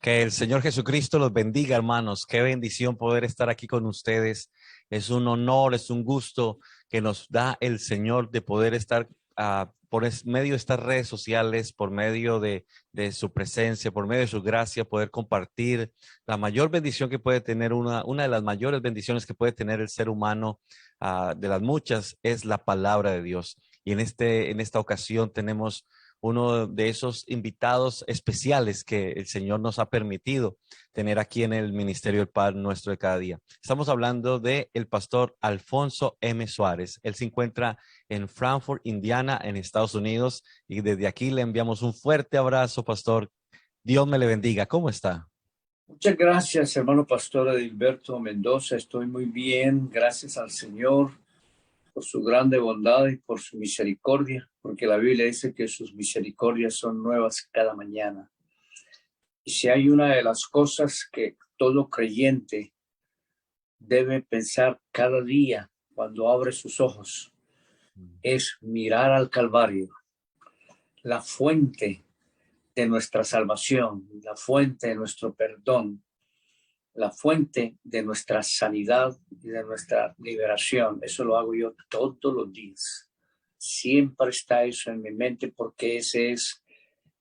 Que el Señor Jesucristo los bendiga, hermanos. Qué bendición poder estar aquí con ustedes. Es un honor, es un gusto que nos da el Señor de poder estar medio de estas redes sociales, por medio de su presencia, por medio de su gracia, poder compartir la mayor bendición que puede tener, una de las mayores bendiciones que puede tener el ser humano, de las muchas, es la palabra de Dios. Y en esta ocasión tenemos uno de esos invitados especiales que el Señor nos ha permitido tener aquí en el Ministerio del Pan Nuestro de cada día. Estamos hablando de el pastor Alfonso M. Suárez. Él se encuentra en Frankfurt, Indiana, en Estados Unidos, y desde aquí le enviamos un fuerte abrazo, pastor. Dios me le bendiga. ¿Cómo está? Muchas gracias, hermano pastor Edilberto Mendoza. Estoy muy bien, gracias al Señor por su grande bondad y por su misericordia, porque la Biblia dice que sus misericordias son nuevas cada mañana. Y si hay una de las cosas que todo creyente debe pensar cada día cuando abre sus ojos, es mirar al Calvario, la fuente de nuestra salvación, la fuente de nuestro perdón, la fuente de nuestra sanidad y de nuestra liberación. Eso lo hago yo todos los días. Siempre está eso en mi mente porque esa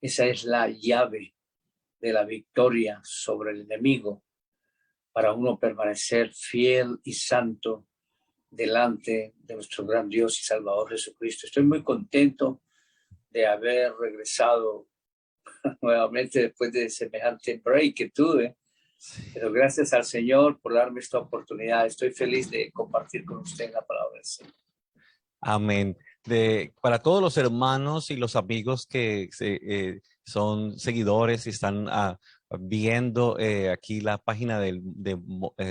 es la llave de la victoria sobre el enemigo para uno permanecer fiel y santo delante de nuestro gran Dios y Salvador Jesucristo. Estoy muy contento de haber regresado nuevamente después de semejante break que tuve. Pero gracias al Señor por darme esta oportunidad. Estoy feliz de compartir con usted la palabra del Señor. Amén. Para todos los hermanos y los amigos que son seguidores y están viendo aquí la página de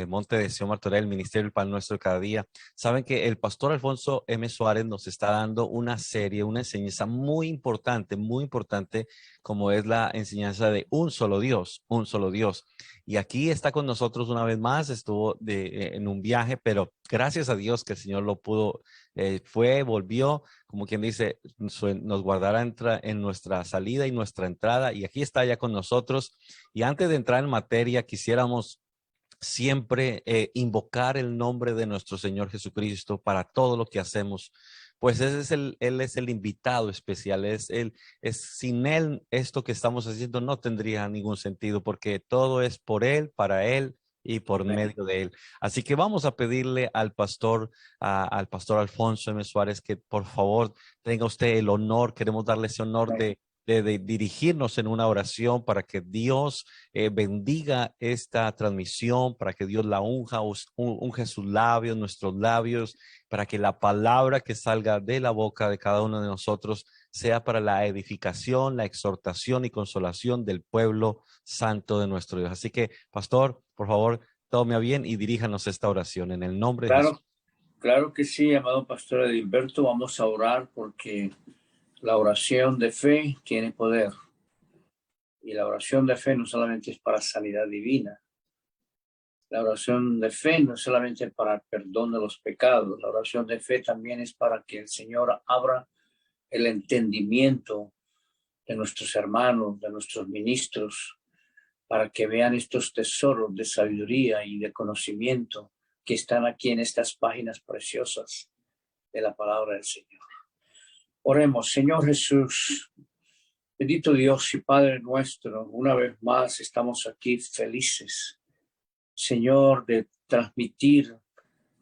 Monte de Sion Martorell, el Ministerio del Pan Nuestro de cada día, saben que el pastor Alfonso M. Suárez nos está dando una serie, una enseñanza muy importante, como es la enseñanza de un solo Dios, un solo Dios. Y aquí está con nosotros una vez más, estuvo en un viaje, pero gracias a Dios que el Señor lo pudo, volvió, como quien dice, nos guardará en nuestra salida y nuestra entrada, y aquí está ya con nosotros. Y antes de entrar en materia, quisiéramos siempre invocar el nombre de nuestro Señor Jesucristo para todo lo que hacemos. Pues Él es el invitado especial, sin Él esto que estamos haciendo no tendría ningún sentido, porque todo es por Él, para Él y por Amén. medio de Él. Así que vamos a pedirle al pastor Alfonso M. Suárez, que por favor tenga usted el honor, queremos darle ese honor Amén. de dirigirnos en una oración para que Dios bendiga esta transmisión, para que Dios la unja sus labios, nuestros labios, para que la palabra que salga de la boca de cada uno de nosotros sea para la edificación, la exhortación y consolación del pueblo santo de nuestro Dios. Así que, pastor, por favor, tome a bien y diríjanos esta oración en el nombre de Jesús. Claro que sí, amado pastor Edilberto. Vamos a orar porque la oración de fe tiene poder. Y la oración de fe no solamente es para sanidad divina. La oración de fe no es solamente para el perdón de los pecados. La oración de fe también es para que el Señor abra el entendimiento de nuestros hermanos, de nuestros ministros, para que vean estos tesoros de sabiduría y de conocimiento que están aquí en estas páginas preciosas de la palabra del Señor. Oremos. Señor Jesús, bendito Dios y Padre nuestro, una vez más estamos aquí felices, Señor, de transmitir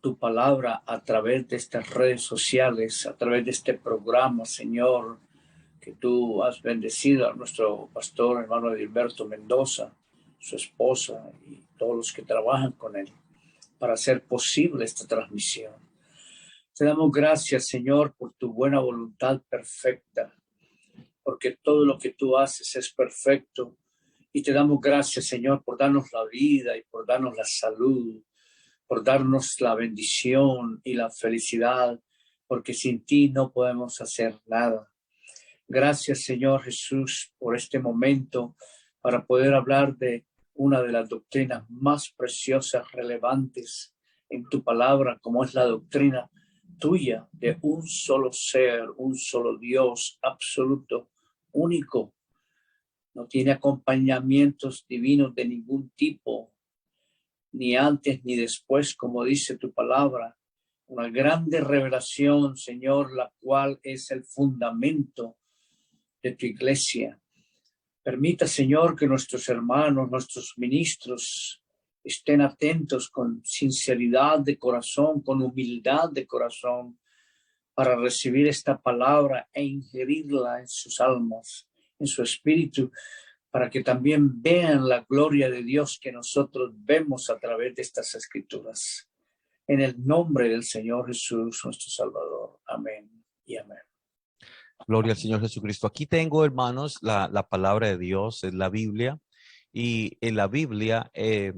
tu palabra a través de estas redes sociales, a través de este programa, Señor, que tú has bendecido a nuestro pastor, hermano Edilberto Mendoza, su esposa y todos los que trabajan con él para hacer posible esta transmisión. Te damos gracias, Señor, por tu buena voluntad perfecta, porque todo lo que tú haces es perfecto. Y te damos gracias, Señor, por darnos la vida y por darnos la salud, por darnos la bendición y la felicidad, porque sin ti no podemos hacer nada. Gracias, Señor Jesús, por este momento para poder hablar de una de las doctrinas más preciosas, relevantes en tu palabra, como es la doctrina tuya de un solo ser, un solo Dios absoluto, único, no tiene acompañamientos divinos de ningún tipo, ni antes ni después, como dice tu palabra. Una grande revelación, Señor, la cual es el fundamento de tu iglesia. Permita, Señor, que nuestros hermanos, nuestros ministros estén atentos con sinceridad de corazón, con humildad de corazón, para recibir esta palabra e ingerirla en sus almas, en su espíritu, para que también vean la gloria de Dios que nosotros vemos a través de estas escrituras. En el nombre del Señor Jesús, nuestro Salvador. Amén y amén. Gloria al Señor Jesucristo. Aquí tengo, hermanos, la palabra de Dios, es la Biblia. Y en la Biblia es,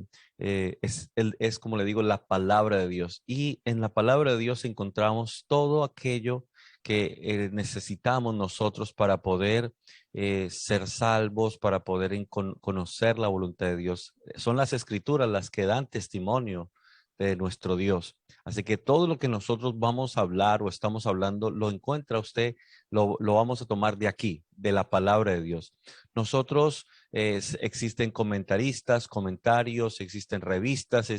como le digo, la palabra de Dios. Y en la palabra de Dios encontramos todo aquello que necesitamos nosotros para poder ser salvos, para poder conocer la voluntad de Dios. Son las escrituras las que dan testimonio de nuestro Dios. Así que todo lo que nosotros vamos a hablar o estamos hablando, lo encuentra usted, lo vamos a tomar de aquí, de la palabra de Dios. Nosotros, existen comentaristas, comentarios, existen revistas,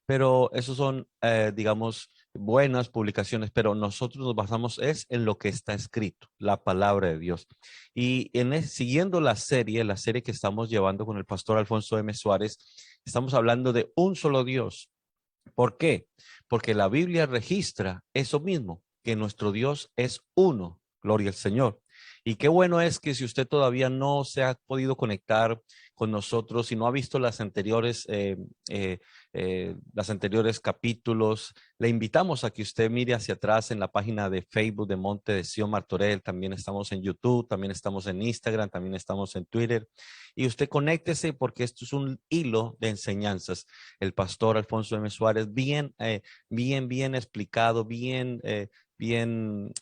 pero esos son, digamos, buenas publicaciones, pero nosotros nos basamos es en lo que está escrito, la palabra de Dios. Y siguiendo la serie que estamos llevando con el pastor Alfonso M. Suárez, estamos hablando de un solo Dios. ¿Por qué? Porque la Biblia registra eso mismo, que nuestro Dios es uno. Gloria al Señor. Y qué bueno es que si usted todavía no se ha podido conectar con nosotros y no ha visto las anteriores capítulos, le invitamos a que usted mire hacia atrás en la página de Facebook de Monte de Sion Martorell. También estamos en YouTube, también estamos en Instagram, también estamos en Twitter. Y usted conéctese porque esto es un hilo de enseñanzas. El pastor Alfonso M. Suárez, bien explicado, bien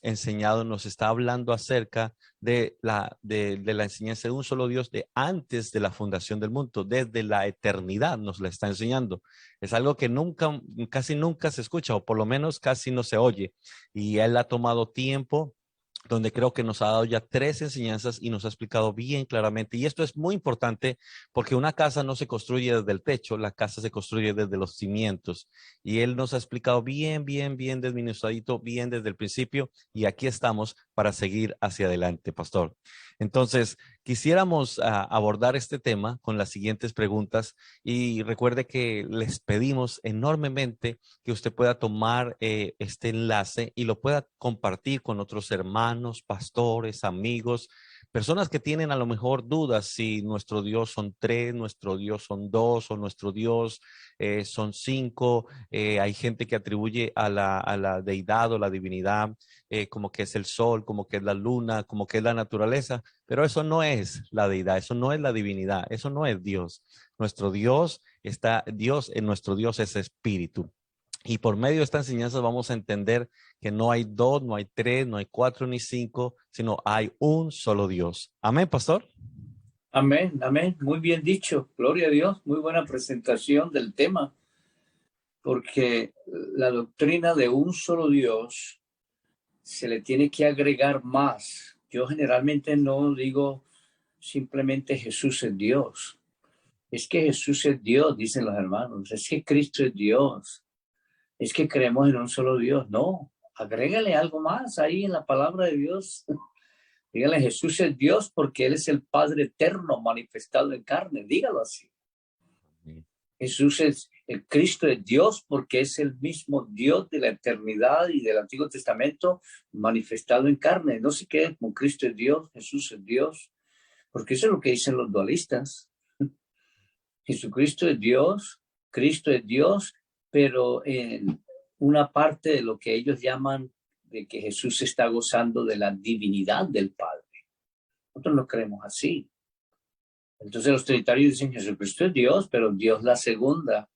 enseñado, nos está hablando acerca de la enseñanza de un solo Dios de antes de la fundación del mundo, desde la eternidad nos la está enseñando. Es algo que casi nunca se escucha, o por lo menos casi no se oye. Y él ha tomado tiempo, donde creo que nos ha dado ya 3 enseñanzas y nos ha explicado bien claramente. Y esto es muy importante porque una casa no se construye desde el techo, la casa se construye desde los cimientos. Y él nos ha explicado bien desminuzadito, bien desde el principio. Y aquí estamos para seguir hacia adelante, pastor. Entonces, quisiéramos abordar este tema con las siguientes preguntas. Y recuerde que les pedimos enormemente que usted pueda tomar este enlace y lo pueda compartir con otros hermanos, pastores, amigos, personas que tienen a lo mejor dudas si nuestro Dios son 3, nuestro Dios son 2 o nuestro Dios son 5. Hay gente que atribuye a la deidad o la divinidad como que es el sol, como que es la luna, como que es la naturaleza, pero eso no es la deidad, eso no es la divinidad, eso no es Dios. Nuestro Dios es espíritu. Y por medio de esta enseñanza vamos a entender que no hay 2, no hay 3, no hay 4 ni 5, sino hay un solo Dios. Amén, pastor. Amén, amén. Muy bien dicho. Gloria a Dios. Muy buena presentación del tema, porque la doctrina de un solo Dios se le tiene que agregar más. Yo generalmente no digo simplemente Jesús es Dios. Es que Jesús es Dios, dicen los hermanos. Es que Cristo es Dios. Es que creemos en un solo Dios. No, agrégale algo más ahí en la palabra de Dios. Dígale, Jesús es Dios porque Él es el Padre eterno manifestado en carne. Dígalo así. Jesús es el Cristo de Dios porque es el mismo Dios de la eternidad y del Antiguo Testamento manifestado en carne. No se quede como Cristo es Dios, Jesús es Dios, porque eso es lo que dicen los dualistas. Jesucristo es Dios, Cristo es Dios, pero en una parte de lo que ellos llaman de que Jesús está gozando de la divinidad del Padre. Nosotros no creemos así. Entonces los trinitarios dicen Jesucristo es Dios, pero Dios la segunda.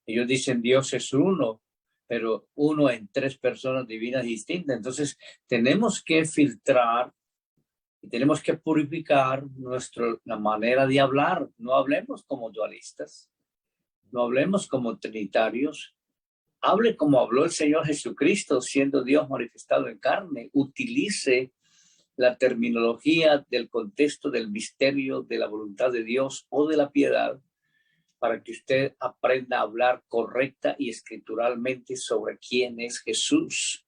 Ellos dicen Dios es uno, pero uno en 3 personas divinas distintas. Entonces tenemos que filtrar y tenemos que purificar la manera de hablar. No hablemos como dualistas, no hablemos como trinitarios. Hable como habló el Señor Jesucristo, siendo Dios manifestado en carne. Utilice la terminología del contexto del misterio de la voluntad de Dios o de la piedad, para que usted aprenda a hablar correcta y escrituralmente sobre quién es Jesús.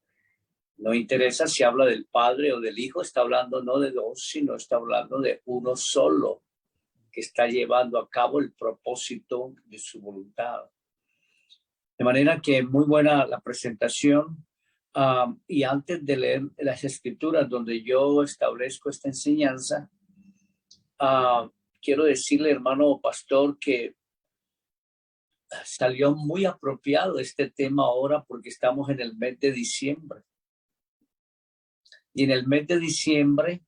No interesa si habla del Padre o del Hijo, está hablando no de dos, sino está hablando de uno solo, que está llevando a cabo el propósito de su voluntad. De manera que muy buena la presentación. Y antes de leer las escrituras donde yo establezco esta enseñanza, quiero decirle, hermano pastor, que salió muy apropiado este tema ahora porque estamos en el mes de diciembre. Y en el mes de diciembre,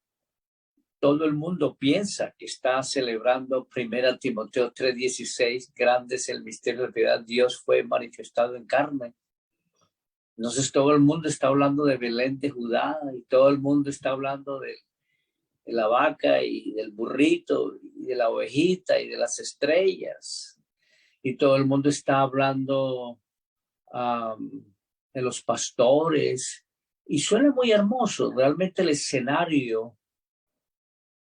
todo el mundo piensa que está celebrando 1 Timoteo 3:16, grande es el misterio de piedad, Dios fue manifestado en carne. Entonces todo el mundo está hablando de Belén de Judá y todo el mundo está hablando de la vaca y del burrito y de la ovejita y de las estrellas. Y todo el mundo está hablando de los pastores. Y suena muy hermoso. Realmente el escenario,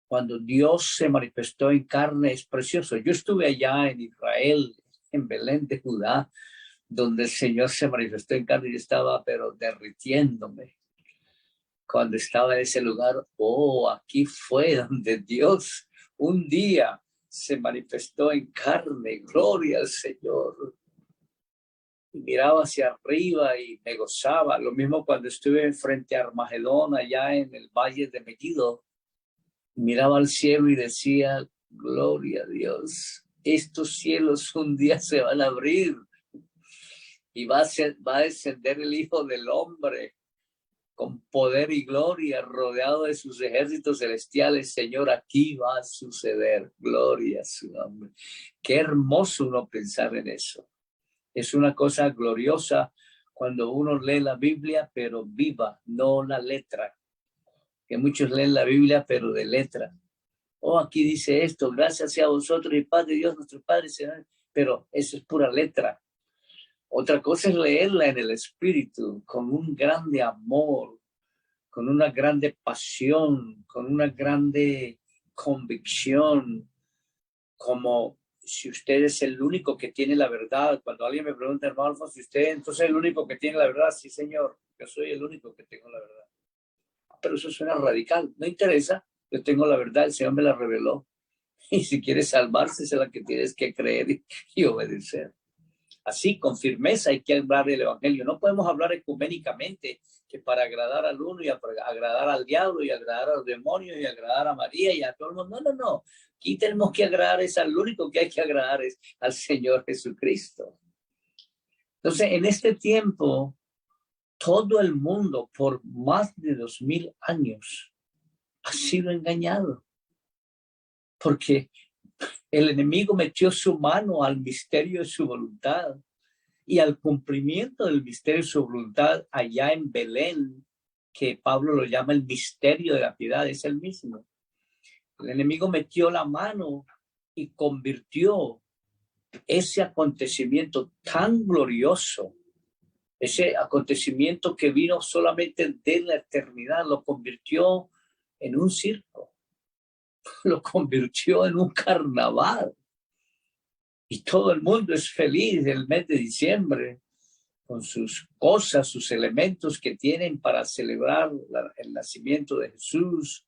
cuando Dios se manifestó en carne, es precioso. Yo estuve allá en Israel, en Belén de Judá, donde el Señor se manifestó en carne y estaba pero derritiéndome. Cuando estaba en ese lugar, aquí fue donde Dios un día se manifestó en carne, gloria al Señor. Y miraba hacia arriba y me gozaba. Lo mismo cuando estuve frente a Armagedón, allá en el valle de Megiddo, miraba al cielo y decía, gloria a Dios, estos cielos un día se van a abrir y va a descender el Hijo del Hombre con poder y gloria, rodeado de sus ejércitos celestiales. Señor, aquí va a suceder. Gloria a su nombre. Qué hermoso uno pensar en eso. Es una cosa gloriosa cuando uno lee la Biblia, pero viva, no la letra. Que muchos leen la Biblia, pero de letra. Aquí dice esto, gracias sea a vosotros y paz de Dios, nuestro Padre, Señor. Pero eso es pura letra. Otra cosa es leerla en el Espíritu, con un grande amor, con una grande pasión, con una grande convicción, como si usted es el único que tiene la verdad. Cuando alguien me pregunta, hermano Alfonso, si usted entonces es el único que tiene la verdad, sí, Señor, yo soy el único que tengo la verdad. Pero eso suena radical, no interesa, yo tengo la verdad, el Señor me la reveló. Y si quieres salvarse, es la que tienes que creer y obedecer. Así, con firmeza hay que hablar del evangelio. No podemos hablar ecuménicamente que para agradar al uno y agradar al diablo y agradar a los demonios y agradar a María y a todo el mundo. No, no, no. Aquí tenemos que agradar, es al único que hay que agradar, es al Señor Jesucristo. Entonces, en este tiempo, todo el mundo por más de 2000 años ha sido engañado. Porque el enemigo metió su mano al misterio de su voluntad y al cumplimiento del misterio de su voluntad allá en Belén, que Pablo lo llama el misterio de la piedad, es el mismo. El enemigo metió la mano y convirtió ese acontecimiento tan glorioso, ese acontecimiento que vino solamente de la eternidad, lo convirtió en un circo, lo convirtió en un carnaval. Y todo el mundo es feliz el mes de diciembre con sus cosas, sus elementos que tienen para celebrar el nacimiento de Jesús,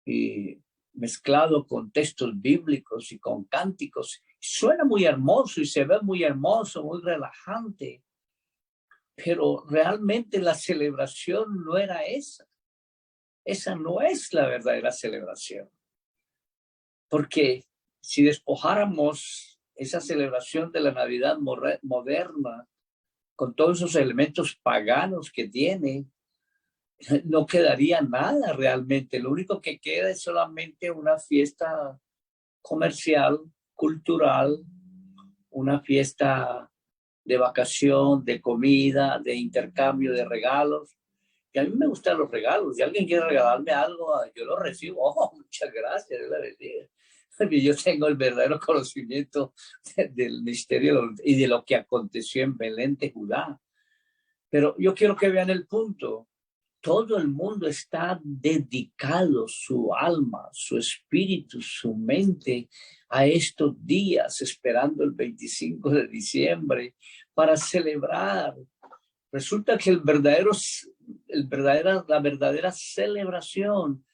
y mezclado con textos bíblicos y con cánticos. Suena muy hermoso y se ve muy hermoso, muy relajante, pero realmente la celebración no era esa. Esa no es la verdadera celebración. Porque si despojáramos esa celebración de la Navidad moderna con todos esos elementos paganos que tiene, no quedaría nada realmente. Lo único que queda es solamente una fiesta comercial, cultural, una fiesta de vacación, de comida, de intercambio de regalos. Y a mí me gustan los regalos. Si alguien quiere regalarme algo, yo lo recibo. Muchas gracias, Dios la bendiga. Yo tengo el verdadero conocimiento del misterio y de lo que aconteció en Belén de Judá. Pero yo quiero que vean el punto. todo el mundo está dedicado su alma, su espíritu, su mente a estos días, esperando el 25 de diciembre para celebrar. Resulta que la verdadera celebración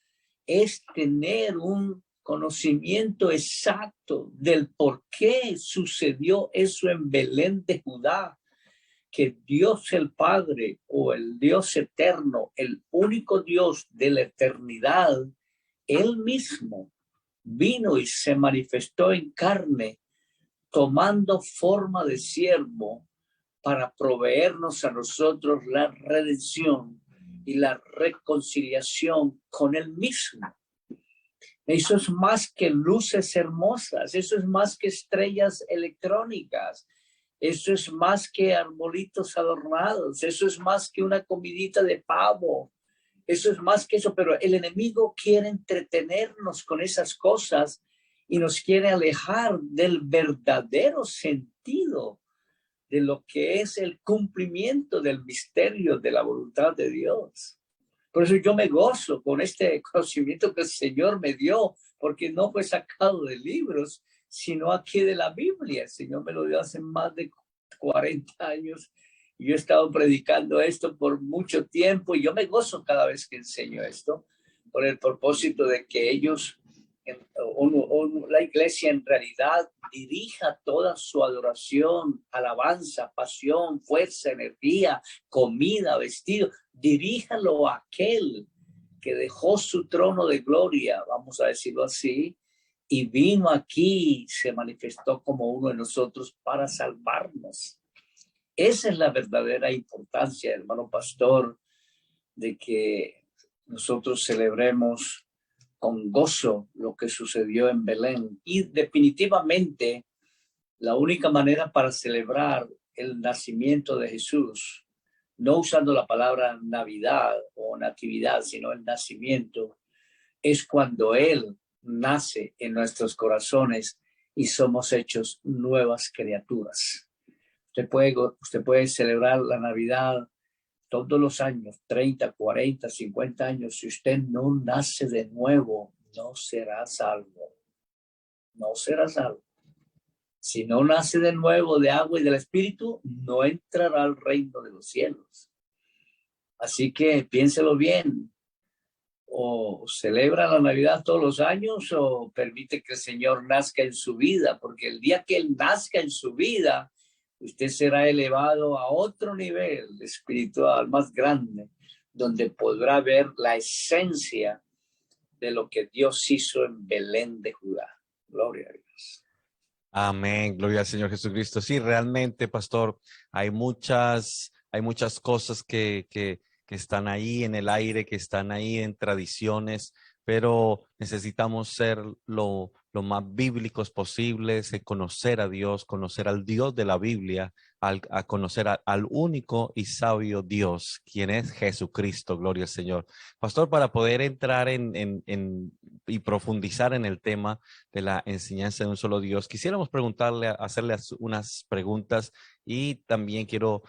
es tener un conocimiento exacto del por qué sucedió eso en Belén de Judá, que Dios el Padre o el Dios eterno, el único Dios de la eternidad, él mismo vino y se manifestó en carne, tomando forma de siervo para proveernos a nosotros la redención y la reconciliación con él mismo. Eso es más que luces hermosas, eso es más que estrellas electrónicas, eso es más que arbolitos adornados, eso es más que una comidita de pavo, eso es más que eso, pero el enemigo quiere entretenernos con esas cosas y nos quiere alejar del verdadero sentido de lo que es el cumplimiento del misterio de la voluntad de Dios. Por eso yo me gozo con este conocimiento que el Señor me dio, porque no fue sacado de libros, sino aquí de la Biblia. El Señor me lo dio hace más de 40 años y yo he estado predicando esto por mucho tiempo y yo me gozo cada vez que enseño esto, con el propósito de que ellos, la iglesia en realidad, dirija toda su adoración, alabanza, pasión, fuerza, energía, comida, vestido, diríjalo a aquel que dejó su trono de gloria, vamos a decirlo así, y vino aquí, se manifestó como uno de nosotros para salvarnos. Esa es la verdadera importancia, hermano pastor, de que nosotros celebremos con gozo lo que sucedió en Belén. Y definitivamente la única manera para celebrar el nacimiento de Jesús, no usando la palabra Navidad o natividad, sino el nacimiento, es cuando Él nace en nuestros corazones y somos hechos nuevas criaturas. Usted puede celebrar la Navidad todos los años, 30, 40, 50 años. Si usted no nace de nuevo, no será salvo. No será salvo. Si no nace de nuevo de agua y del Espíritu, no entrará al reino de los cielos. Así que piénselo bien. O celebra la Navidad todos los años o permite que el Señor nazca en su vida, porque el día que Él nazca en su vida, usted será elevado a otro nivel espiritual más grande, donde podrá ver la esencia de lo que Dios hizo en Belén de Judá. Gloria a Dios. Amén, gloria al Señor Jesucristo. Sí, realmente, pastor, hay muchas cosas que están ahí en el aire, que están ahí en tradiciones, pero necesitamos ser lo más bíblicos posibles, conocer a Dios, conocer al Dios de la Biblia, a conocer al único y sabio Dios, quien es Jesucristo, gloria al Señor. Pastor, para poder entrar y profundizar en el tema de la enseñanza de un solo Dios, quisiéramos hacerle unas preguntas y también quiero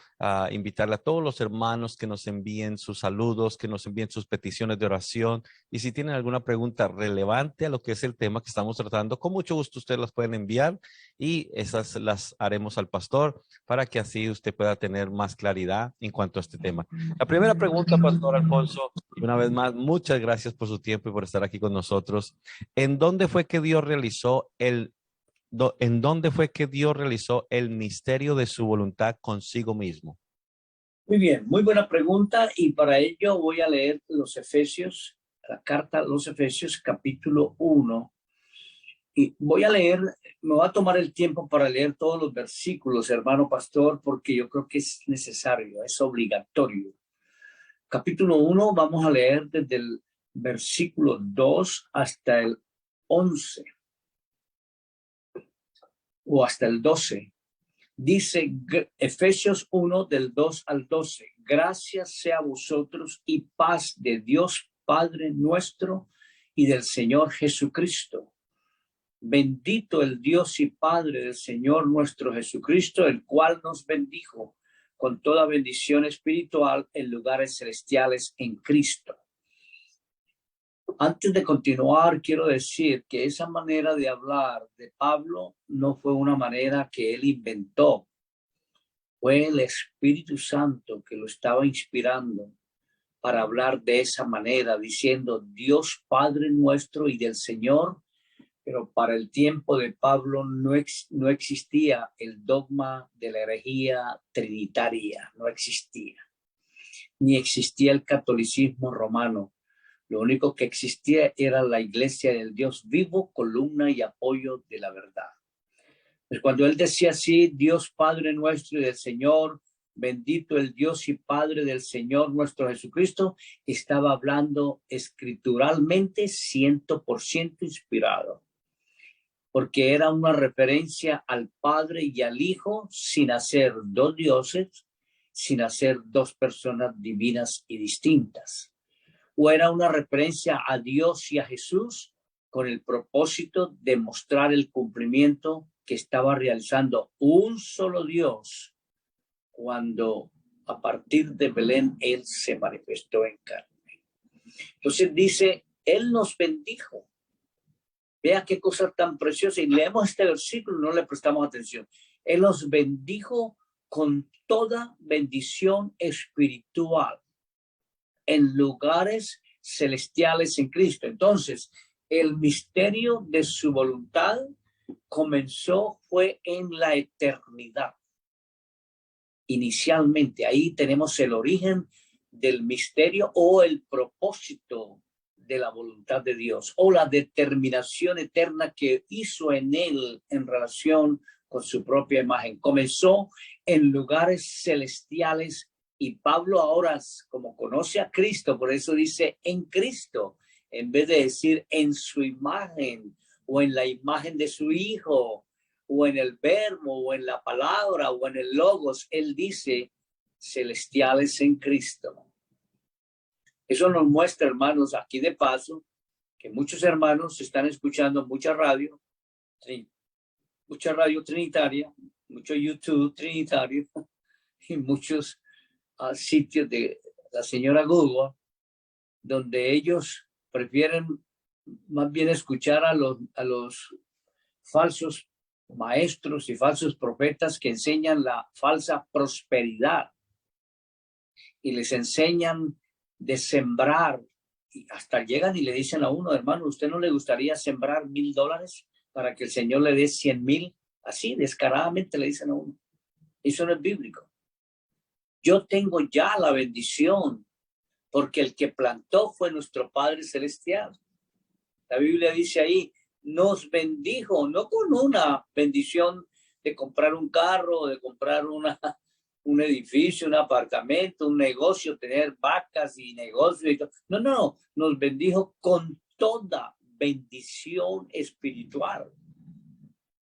invitarle a todos los hermanos que nos envíen sus saludos, que nos envíen sus peticiones de oración y si tienen alguna pregunta relevante a lo que es el tema que estamos tratando, con mucho gusto ustedes las pueden enviar y esas las haremos al pastor para que así usted pueda tener más claridad en cuanto a este tema. La primera pregunta, Pastor Alfonso, y una vez más, muchas gracias por su tiempo y por estar aquí con nosotros. ¿En dónde fue que Dios realizó ¿En dónde fue que Dios realizó el misterio de su voluntad consigo mismo? Muy bien, muy buena pregunta y para ello voy a leer los Efesios, la carta a los Efesios capítulo 1 y voy a leer, me va a tomar el tiempo para leer todos los versículos, hermano pastor, porque yo creo que es necesario, es obligatorio. Capítulo 1 vamos a leer desde el versículo 2 hasta el 11 o hasta el 12. Dice Efesios 1 del 2 al 12, gracias sea a vosotros y paz de Dios Padre nuestro y del Señor Jesucristo. Bendito el Dios y Padre del Señor nuestro Jesucristo, el cual nos bendijo con toda bendición espiritual en lugares celestiales en Cristo. Antes de continuar, quiero decir que esa manera de hablar de Pablo no fue una manera que él inventó. Fue el Espíritu Santo que lo estaba inspirando para hablar de esa manera, diciendo Dios Padre nuestro y del Señor. Pero para el tiempo de Pablo no existía el dogma de la herejía trinitaria, no existía. Ni existía el catolicismo romano. Lo único que existía era la iglesia del Dios vivo, columna y apoyo de la verdad. Pues cuando él decía así, Dios Padre nuestro y del Señor, bendito el Dios y Padre del Señor nuestro Jesucristo, estaba hablando escrituralmente 100% inspirado, porque era una referencia al Padre y al Hijo sin hacer dos dioses, sin hacer dos personas divinas y distintas. O era una referencia a Dios y a Jesús con el propósito de mostrar el cumplimiento que estaba realizando un solo Dios cuando a partir de Belén Él se manifestó en carne. Entonces dice, Él nos bendijo. Vea qué cosa tan preciosa. Y leemos este versículo y no le prestamos atención. Él nos bendijo con toda bendición espiritual en lugares celestiales en Cristo. Entonces, el misterio de su voluntad fue en la eternidad. Inicialmente, ahí tenemos el origen del misterio o el propósito de la voluntad de Dios o la determinación eterna que hizo en él en relación con su propia imagen. Comenzó en lugares celestiales y Pablo ahora, como conoce a Cristo, por eso dice en Cristo, en vez de decir en su imagen o en la imagen de su Hijo o en el verbo o en la palabra o en el logos, él dice celestiales en Cristo. Eso nos muestra, hermanos, aquí de paso, que muchos hermanos están escuchando mucha radio trinitaria, mucho YouTube trinitario y muchos sitios de la señora Google, donde ellos prefieren más bien escuchar a los falsos maestros y falsos profetas que enseñan la falsa prosperidad y les enseñan de sembrar y hasta llegan y le dicen a uno, hermano, ¿usted no le gustaría sembrar $1,000 para que el Señor le dé 100,000? Así descaradamente le dicen a uno. Eso no es bíblico. Yo tengo ya la bendición porque el que plantó fue nuestro Padre Celestial. La Biblia dice ahí, nos bendijo, no con una bendición de comprar un carro, de comprar un edificio, un apartamento, un negocio, tener vacas y negocios y todo. No, nos bendijo con toda bendición espiritual.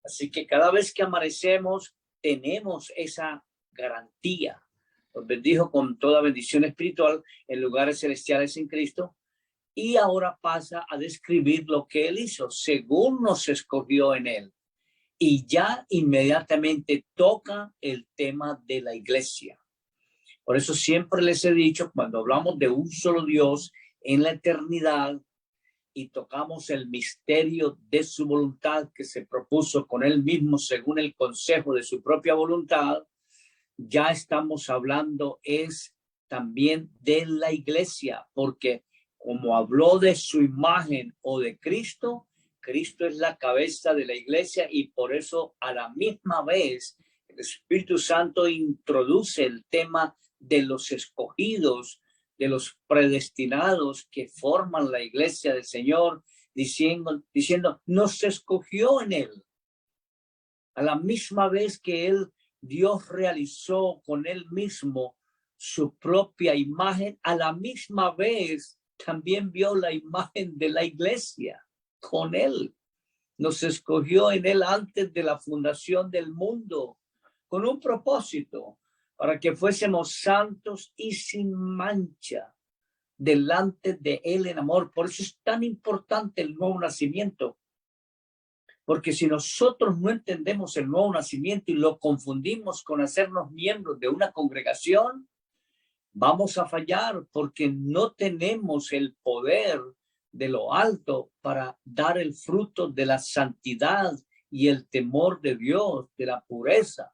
Así que cada vez que amanecemos, tenemos esa garantía. Nos bendijo con toda bendición espiritual en lugares celestiales en Cristo. Y ahora pasa a describir lo que él hizo, según nos escogió en él. Y ya inmediatamente toca el tema de la iglesia. Por eso siempre les he dicho, cuando hablamos de un solo Dios en la eternidad y tocamos el misterio de su voluntad que se propuso con él mismo según el consejo de su propia voluntad, ya estamos hablando es también de la iglesia, porque como habló de su imagen o de Cristo, Cristo es la cabeza de la iglesia y por eso a la misma vez el Espíritu Santo introduce el tema de los escogidos, de los predestinados que forman la iglesia del Señor, diciendo, nos escogió en él. A la misma vez que Dios realizó con él mismo su propia imagen, a la misma vez también vio la imagen de la iglesia con él. Nos escogió en él antes de la fundación del mundo con un propósito para que fuésemos santos y sin mancha delante de él en amor. Por eso es tan importante el nuevo nacimiento. Porque si nosotros no entendemos el nuevo nacimiento y lo confundimos con hacernos miembros de una congregación, vamos a fallar porque no tenemos el poder de lo alto para dar el fruto de la santidad y el temor de Dios, de la pureza.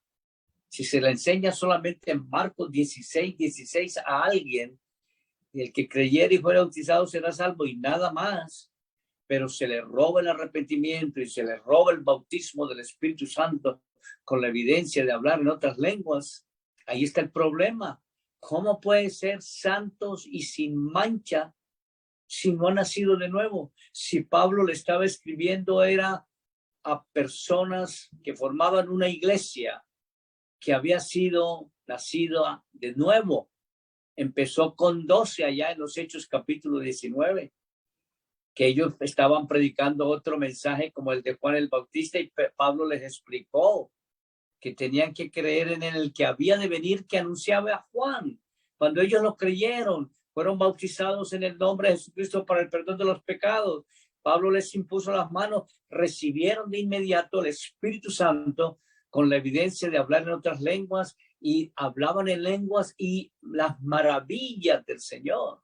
Si se le enseña solamente en Marcos 16 a alguien, y el que creyere y fuera bautizado será salvo y nada más, pero se le roba el arrepentimiento y se le roba el bautismo del Espíritu Santo con la evidencia de hablar en otras lenguas, ahí está el problema. ¿Cómo puede ser santos y sin mancha si no ha nacido de nuevo? Si Pablo le estaba escribiendo era a personas que formaban una iglesia que había sido nacida de nuevo. Empezó con 12 allá en los Hechos capítulo 19, que ellos estaban predicando otro mensaje como el de Juan el Bautista y Pablo les explicó que tenían que creer en el que había de venir, que anunciaba a Juan. Cuando ellos lo creyeron, fueron bautizados en el nombre de Jesucristo para el perdón de los pecados. Pablo les impuso las manos, recibieron de inmediato el Espíritu Santo con la evidencia de hablar en otras lenguas y hablaban en lenguas y las maravillas del Señor.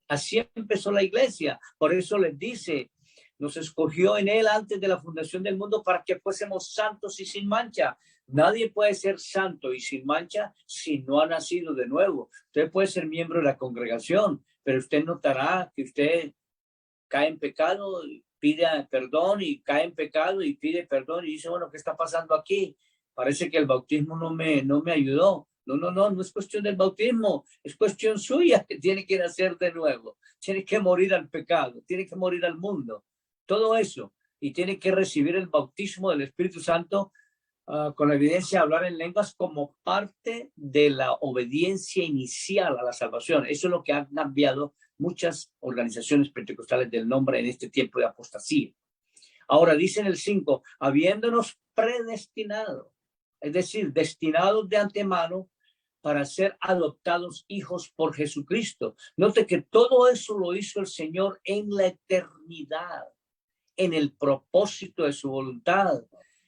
Así empezó la iglesia. Por eso les dice, nos escogió en él antes de la fundación del mundo para que fuésemos santos y sin mancha. Nadie puede ser santo y sin mancha si no ha nacido de nuevo. Usted puede ser miembro de la congregación, pero usted notará que usted cae en pecado, pide perdón y cae en pecado y pide perdón y dice, bueno, ¿qué está pasando aquí? Parece que el bautismo no me ayudó. No es cuestión del bautismo, es cuestión suya que tiene que nacer de nuevo. Tiene que morir al pecado, tiene que morir al mundo. Todo eso. Y tiene que recibir el bautismo del Espíritu Santo con la evidencia de hablar en lenguas como parte de la obediencia inicial a la salvación. Eso es lo que han cambiado muchas organizaciones pentecostales del nombre en este tiempo de apostasía. Ahora dice en el 5, habiéndonos predestinado, es decir, destinados de antemano para ser adoptados hijos por Jesucristo. Note que todo eso lo hizo el Señor en la eternidad, en el propósito de su voluntad.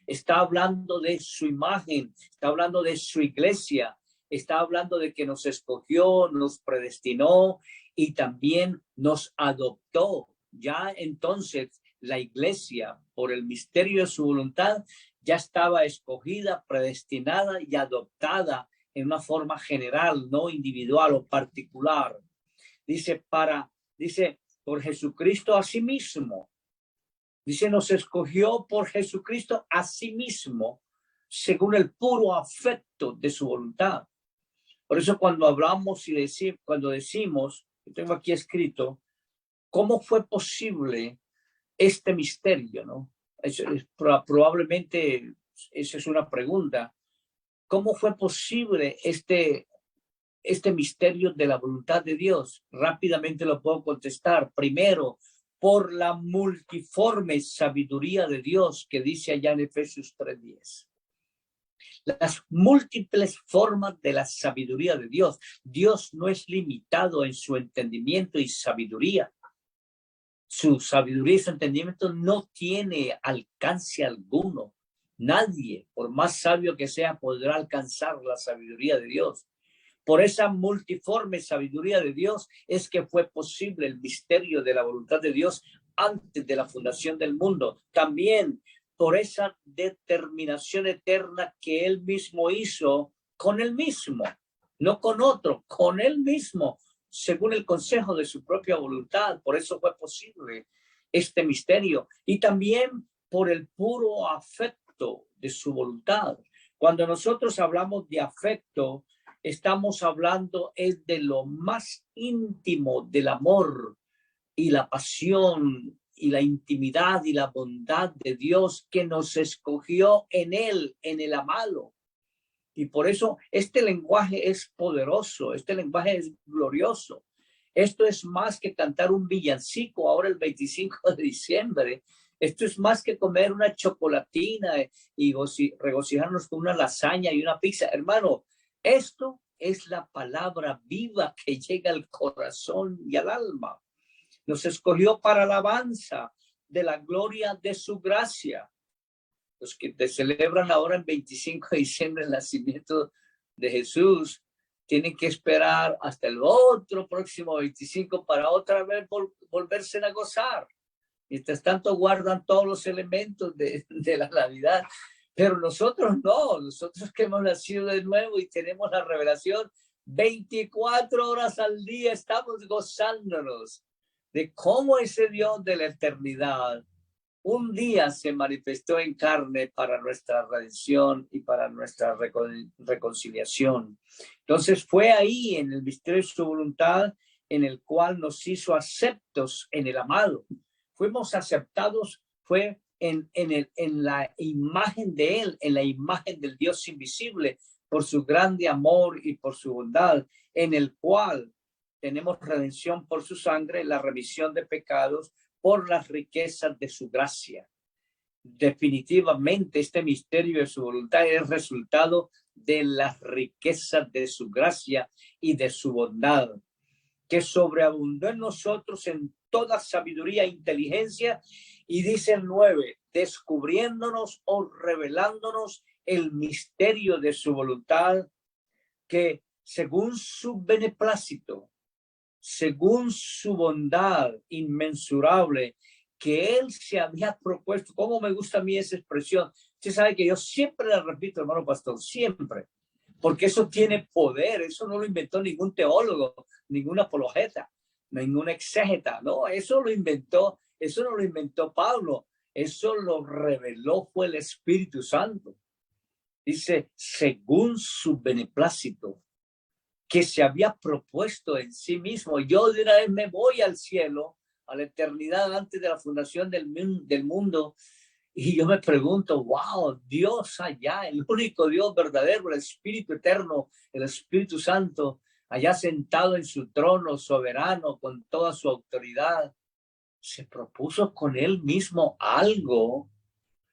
Está hablando de su imagen, está hablando de su iglesia, está hablando de que nos escogió, nos predestinó y también nos adoptó. Ya entonces la iglesia, por el misterio de su voluntad, ya estaba escogida, predestinada y adoptada en una forma general, no individual o particular. Dice, por Jesucristo a sí mismo. Dice, nos escogió por Jesucristo a sí mismo, según el puro afecto de su voluntad. Por eso cuando hablamos y cuando decimos, yo tengo aquí escrito, ¿cómo fue posible este misterio? ¿No? Probablemente esa es una pregunta. ¿Cómo fue posible este misterio de la voluntad de Dios? Rápidamente lo puedo contestar. Primero, por la multiforme sabiduría de Dios que dice allá en Efesios 3:10. Las múltiples formas de la sabiduría de Dios. Dios no es limitado en su entendimiento y sabiduría. Su sabiduría y su entendimiento no tiene alcance alguno. Nadie, por más sabio que sea, podrá alcanzar la sabiduría de Dios. Por esa multiforme sabiduría de Dios es que fue posible el misterio de la voluntad de Dios antes de la fundación del mundo. También por esa determinación eterna que él mismo hizo con él mismo, no con otro, con él mismo, según el consejo de su propia voluntad. Por eso fue posible este misterio. Y también por el puro afecto de su voluntad. Cuando nosotros hablamos de afecto, estamos hablando es de lo más íntimo del amor y la pasión y la intimidad y la bondad de Dios que nos escogió en él, en el amado. Y por eso este lenguaje es poderoso, este lenguaje es glorioso. Esto es más que cantar un villancico ahora el 25 de diciembre. Esto es más que comer una chocolatina y regocijarnos con una lasaña y una pizza. Hermano, esto es la palabra viva que llega al corazón y al alma. Nos escogió para alabanza de la gloria de su gracia. los que te celebran ahora en 25 de diciembre el nacimiento de Jesús, tienen que esperar hasta el otro próximo 25 para otra vez volverse a gozar. Mientras tanto guardan todos los elementos de la Navidad. Pero nosotros no, nosotros que hemos nacido de nuevo y tenemos la revelación 24 horas al día, estamos gozándonos de cómo ese Dios de la eternidad un día se manifestó en carne para nuestra redención y para nuestra reconciliación. Entonces fue ahí en el misterio de su voluntad en el cual nos hizo aceptos en el amado. Fuimos aceptados, fue en la imagen de él, en la imagen del Dios invisible, por su grande amor y por su bondad, en el cual tenemos redención por su sangre, la remisión de pecados, por las riquezas de su gracia. Definitivamente este misterio de su voluntad es resultado de las riquezas de su gracia y de su bondad, que sobreabundó en nosotros en toda sabiduría e inteligencia, y dice el 9, descubriéndonos o revelándonos el misterio de su voluntad, que según su beneplácito, según su bondad inmensurable, que él se había propuesto. ¿Cómo me gusta a mí esa expresión? Usted sabe que yo siempre la repito, hermano pastor, siempre, porque eso tiene poder. Eso no lo inventó ningún teólogo, ningún apologeta, ningún exégeta, no, eso no lo inventó Pablo, eso lo reveló fue el Espíritu Santo. Dice, según su beneplácito, que se había propuesto en sí mismo. Yo de una vez me voy al cielo, a la eternidad antes de la fundación del mundo, y yo me pregunto, wow, Dios allá, el único Dios verdadero, el Espíritu eterno, el Espíritu Santo, allá sentado en su trono soberano con toda su autoridad, se propuso con él mismo algo,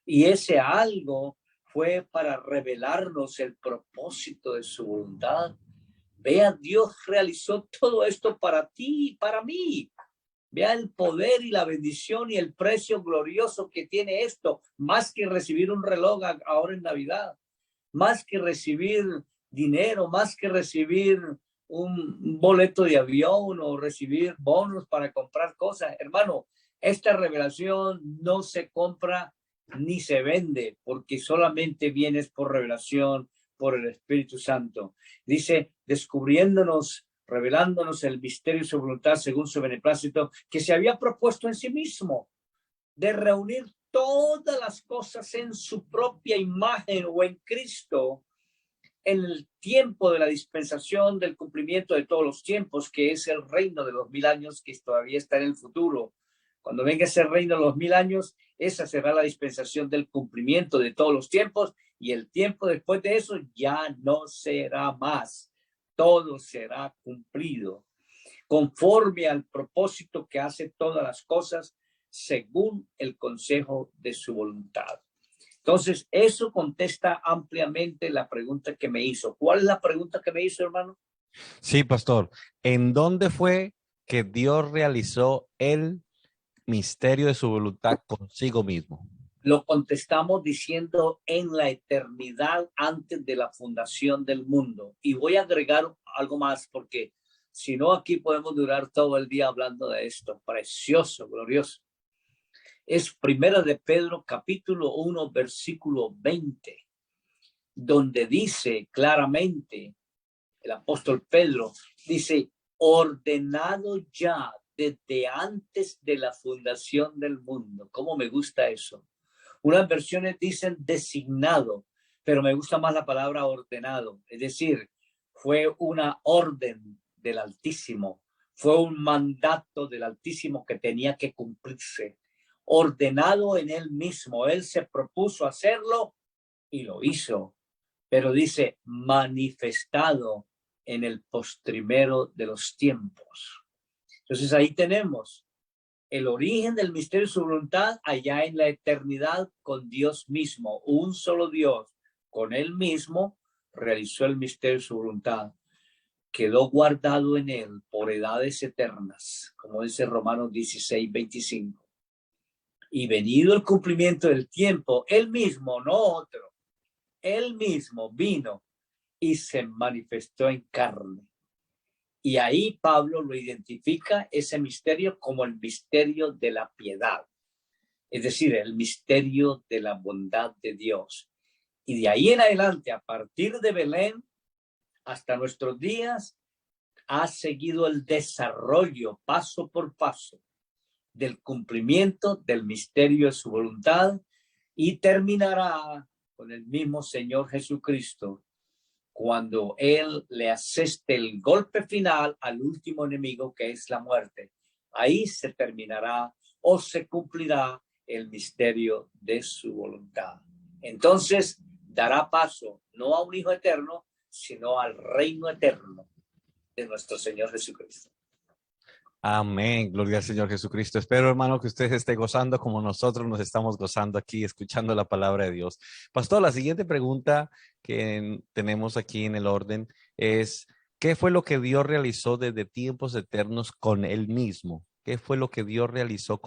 y ese algo fue para revelarnos el propósito de su voluntad. Vea, Dios realizó todo esto para ti y para mí. Vea el poder y la bendición y el precio glorioso que tiene esto, más que recibir un reloj ahora en Navidad, más que recibir dinero, más que recibir un boleto de avión o recibir bonos para comprar cosas. Hermano, esta revelación no se compra ni se vende, porque solamente vienes por revelación, por el Espíritu Santo. Dice, descubriéndonos, revelándonos el misterio de su voluntad según su beneplácito, que se había propuesto en sí mismo, de reunir todas las cosas en su propia imagen o en Cristo, en el tiempo de la dispensación del cumplimiento de todos los tiempos, que es el reino de los 1000 años que todavía está en el futuro. Cuando venga ese reino de los 1000 años, esa será la dispensación del cumplimiento de todos los tiempos, y el tiempo después de eso ya no será más. Todo será cumplido conforme al propósito que hace todas las cosas según el consejo de su voluntad. Entonces, eso contesta ampliamente la pregunta que me hizo. ¿Cuál es la pregunta que me hizo, hermano? Sí, pastor. ¿En dónde fue que Dios realizó el misterio de su voluntad consigo mismo? Lo contestamos diciendo en la eternidad antes de la fundación del mundo. Y voy a agregar algo más, porque si no, aquí podemos durar todo el día hablando de esto. Precioso, glorioso. Es Primera de Pedro, capítulo 1, versículo 20, donde dice claramente, el apóstol Pedro dice, ordenado ya desde antes de la fundación del mundo. ¿Cómo me gusta eso? Unas versiones dicen designado, pero me gusta más la palabra ordenado. Es decir, fue una orden del Altísimo, fue un mandato del Altísimo que tenía que cumplirse. Ordenado en él mismo, él se propuso hacerlo y lo hizo. Pero dice, manifestado en el postrimero de los tiempos. Entonces ahí tenemos el origen del misterio de su voluntad allá en la eternidad con Dios mismo. Un solo Dios con él mismo realizó el misterio de su voluntad. Quedó guardado en él por edades eternas, como dice Romanos 16, 25. Y venido el cumplimiento del tiempo, él mismo, no otro, él mismo vino y se manifestó en carne. Y ahí Pablo lo identifica ese misterio como el misterio de la piedad, es decir, el misterio de la bondad de Dios. Y de ahí en adelante, a partir de Belén hasta nuestros días, ha seguido el desarrollo paso por paso del cumplimiento del misterio de su voluntad y terminará con el mismo Señor Jesucristo cuando Él le aseste el golpe final al último enemigo, que es la muerte. Ahí se terminará o se cumplirá el misterio de su voluntad. Entonces dará paso no a un Hijo eterno, sino al reino eterno de nuestro Señor Jesucristo. Amén, gloria al Señor Jesucristo. Espero, hermano, que usted esté gozando como nosotros nos estamos gozando aquí, escuchando la palabra de Dios. Pastor, la siguiente pregunta que tenemos aquí en el orden es, ¿qué fue lo que Dios realizó desde tiempos eternos con Él mismo? ¿Qué fue lo que Dios realizó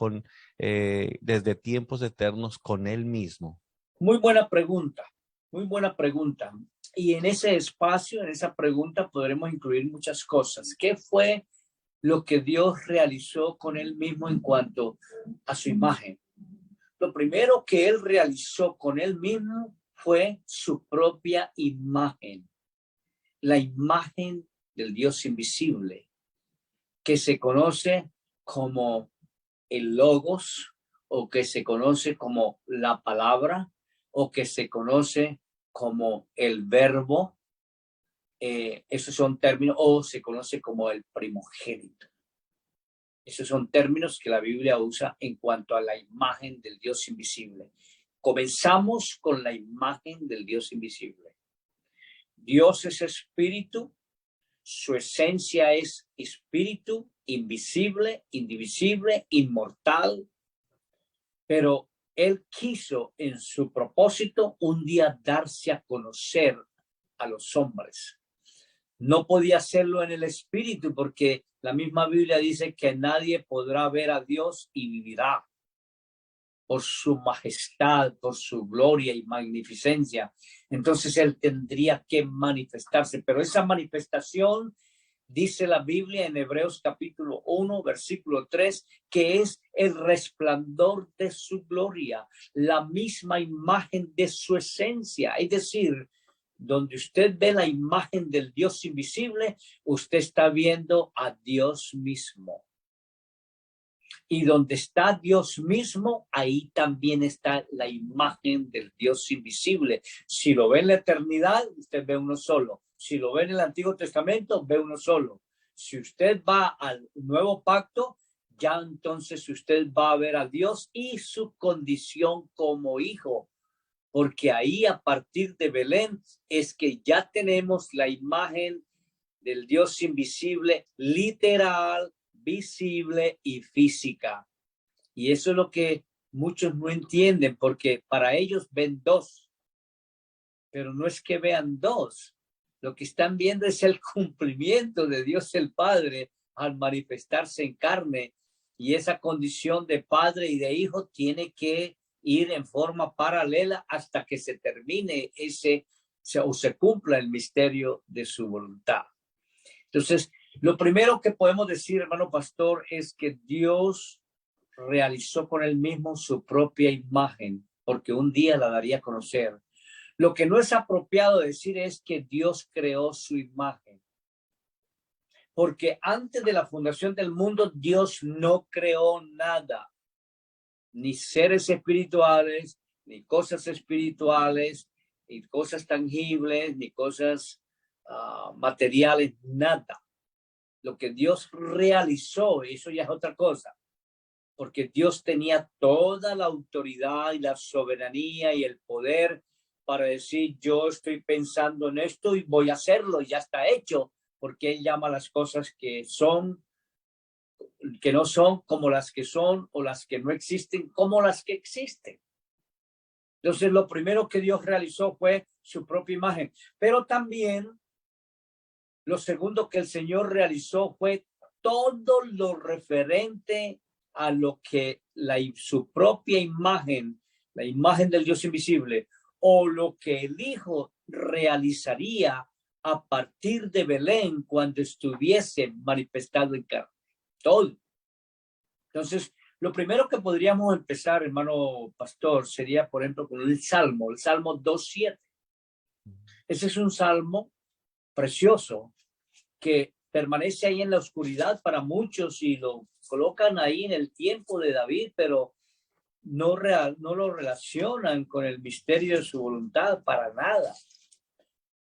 desde tiempos eternos con Él mismo? Muy buena pregunta, muy buena pregunta. Y en ese espacio, en esa pregunta, podremos incluir muchas cosas. ¿Qué fue lo que Dios realizó con Él mismo en cuanto a su imagen? Lo primero que Él realizó con Él mismo fue su propia imagen, la imagen del Dios invisible, que se conoce como el Logos, o que se conoce como la palabra, o que se conoce como el verbo. Esos son términos, o se conoce como el primogénito. Esos son términos que la Biblia usa en cuanto a la imagen del Dios invisible. Comenzamos con la imagen del Dios invisible. Dios es espíritu, su esencia es espíritu, invisible, indivisible, inmortal, pero Él quiso en su propósito un día darse a conocer a los hombres. No podía hacerlo en el espíritu porque la misma Biblia dice que nadie podrá ver a Dios y vivirá por su majestad, por su gloria y magnificencia. Entonces Él tendría que manifestarse, pero esa manifestación, dice la Biblia en Hebreos capítulo 1, versículo 3, que es el resplandor de su gloria, la misma imagen de su esencia. Es decir, donde usted ve la imagen del Dios invisible, usted está viendo a Dios mismo. Y donde está Dios mismo, ahí también está la imagen del Dios invisible. Si lo ve en la eternidad, usted ve uno solo. Si lo ve en el Antiguo Testamento, ve uno solo. Si usted va al Nuevo Pacto, ya entonces usted va a ver a Dios y su condición como hijo. Porque ahí a partir de Belén es que ya tenemos la imagen del Dios invisible, literal, visible y física. Y eso es lo que muchos no entienden, porque para ellos ven dos, pero no es que vean dos. Lo que están viendo es el cumplimiento de Dios el Padre al manifestarse en carne, y esa condición de padre y de hijo tiene que ir en forma paralela hasta que se termine o se cumpla el misterio de su voluntad. Entonces, lo primero que podemos decir, hermano pastor, es que Dios realizó con él mismo su propia imagen, porque un día la daría a conocer. Lo que no es apropiado decir es que Dios creó su imagen, porque antes de la fundación del mundo, Dios no creó nada, ni seres espirituales, ni cosas espirituales, ni cosas tangibles, ni cosas materiales, nada. Lo que Dios realizó, eso ya es otra cosa, porque Dios tenía toda la autoridad y la soberanía y el poder para decir, yo estoy pensando en esto y voy a hacerlo, y ya está hecho, porque Él llama las cosas que no son como las que son, o las que no existen como las que existen. Entonces, lo primero que Dios realizó fue su propia imagen, pero también lo segundo que el Señor realizó fue todo lo referente a lo que su propia imagen, la imagen del Dios invisible, o lo que el Hijo realizaría a partir de Belén cuando estuviese manifestado en carne. Todo. Entonces, lo primero que podríamos empezar, hermano pastor, sería, por ejemplo, con el Salmo 2:7. Ese es un salmo precioso que permanece ahí en la oscuridad para muchos y lo colocan ahí en el tiempo de David, pero no lo relacionan con el misterio de su voluntad para nada.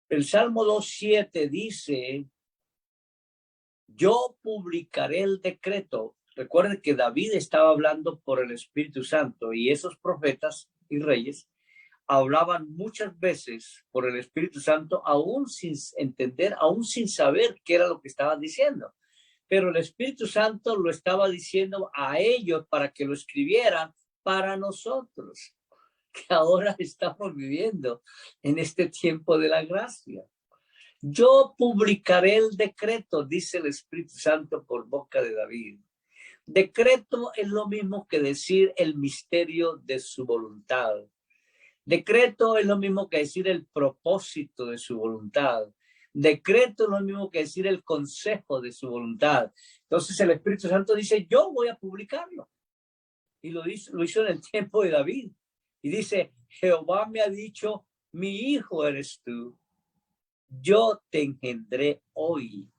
El Salmo 2:7 dice, yo publicaré el decreto. Recuerden que David estaba hablando por el Espíritu Santo y esos profetas y reyes hablaban muchas veces por el Espíritu Santo, aún sin entender, aún sin saber qué era lo que estaban diciendo. Pero el Espíritu Santo lo estaba diciendo a ellos para que lo escribieran para nosotros, que ahora estamos viviendo en este tiempo de la gracia. Yo publicaré el decreto, dice el Espíritu Santo por boca de David. Decreto es lo mismo que decir el misterio de su voluntad. Decreto es lo mismo que decir el propósito de su voluntad. Decreto es lo mismo que decir el consejo de su voluntad. Entonces el Espíritu Santo dice, yo voy a publicarlo. Y lo hizo en el tiempo de David. Y dice, Jehová me ha dicho, mi hijo eres tú. Yo te engendré hoy.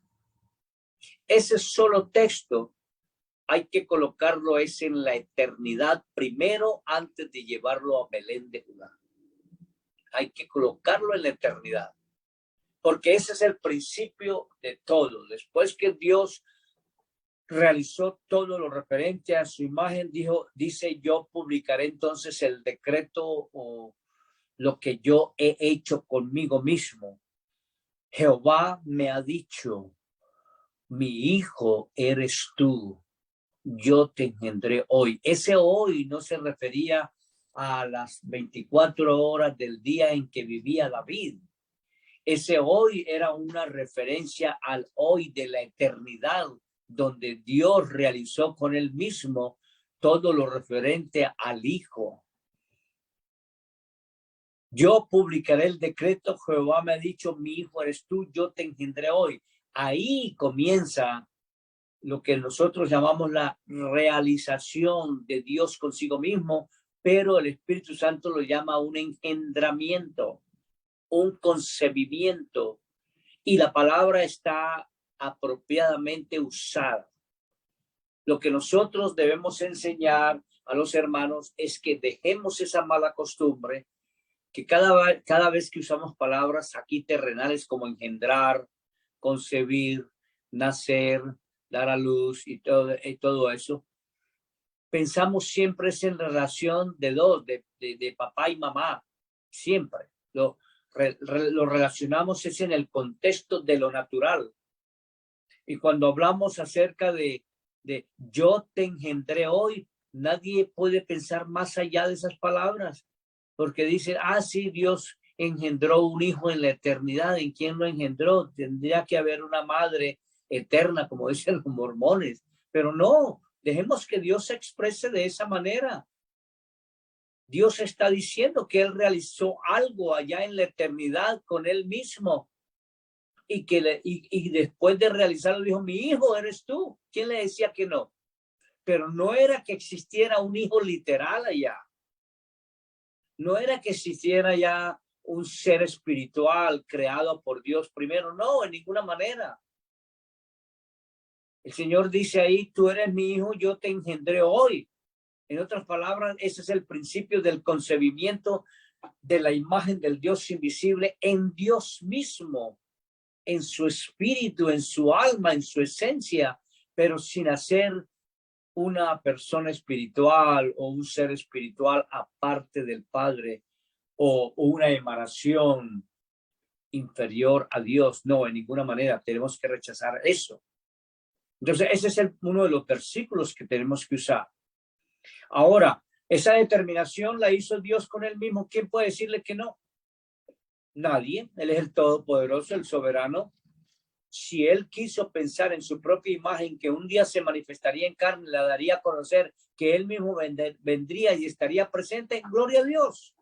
Ese solo texto hay que colocarlo es en la eternidad primero antes de llevarlo a Belén de Judá. Hay que colocarlo en la eternidad, porque ese es el principio de todo. Después que Dios realizó todo lo referente a su imagen, dice, yo publicaré entonces el decreto o lo que yo he hecho conmigo mismo. Jehová me ha dicho, mi hijo eres tú, yo te engendré hoy. Ese hoy no se refería a las 24 horas del día en que vivía David. Ese hoy era una referencia al hoy de la eternidad, donde Dios realizó con él mismo todo lo referente al Hijo. Yo publicaré el decreto, Jehová me ha dicho, mi hijo eres tú, yo te engendré hoy. Ahí comienza lo que nosotros llamamos la realización de Dios consigo mismo, pero el Espíritu Santo lo llama un engendramiento, un concebimiento, y la palabra está apropiadamente usada. Lo que nosotros debemos enseñar a los hermanos es que dejemos esa mala costumbre, que cada vez que usamos palabras aquí terrenales como engendrar, concebir, nacer, dar a luz y todo eso, pensamos siempre es en relación de dos, de papá y mamá, siempre. Lo relacionamos es en el contexto de lo natural. Y cuando hablamos acerca de yo te engendré hoy, nadie puede pensar más allá de esas palabras, porque dicen, sí, Dios engendró un hijo en la eternidad. ¿En quién lo engendró? Tendría que haber una madre eterna, como dicen los mormones, pero no, dejemos que Dios se exprese de esa manera. Dios está diciendo que él realizó algo allá en la eternidad con él mismo y que y después de realizarlo dijo, mi hijo eres tú. ¿Quién le decía que no? Pero no era que existiera un hijo literal allá. No era que existiera ya un ser espiritual creado por Dios primero. No, en ninguna manera. El Señor dice ahí, tú eres mi hijo, yo te engendré hoy. En otras palabras, ese es el principio del concebimiento de la imagen del Dios invisible en Dios mismo, en su espíritu, en su alma, en su esencia, pero sin hacer una persona espiritual o un ser espiritual aparte del Padre o una emanación inferior a Dios. No, en ninguna manera. Tenemos que rechazar eso. Entonces, ese es uno de los versículos que tenemos que usar. Ahora, esa determinación la hizo Dios con él mismo. ¿Quién puede decirle que no? Nadie. Él es el todopoderoso, el soberano. si él quiso pensar en su propia imagen, que un día se manifestaría en carne, la daría a conocer, que él mismo vendría y estaría presente, gloria a Dios.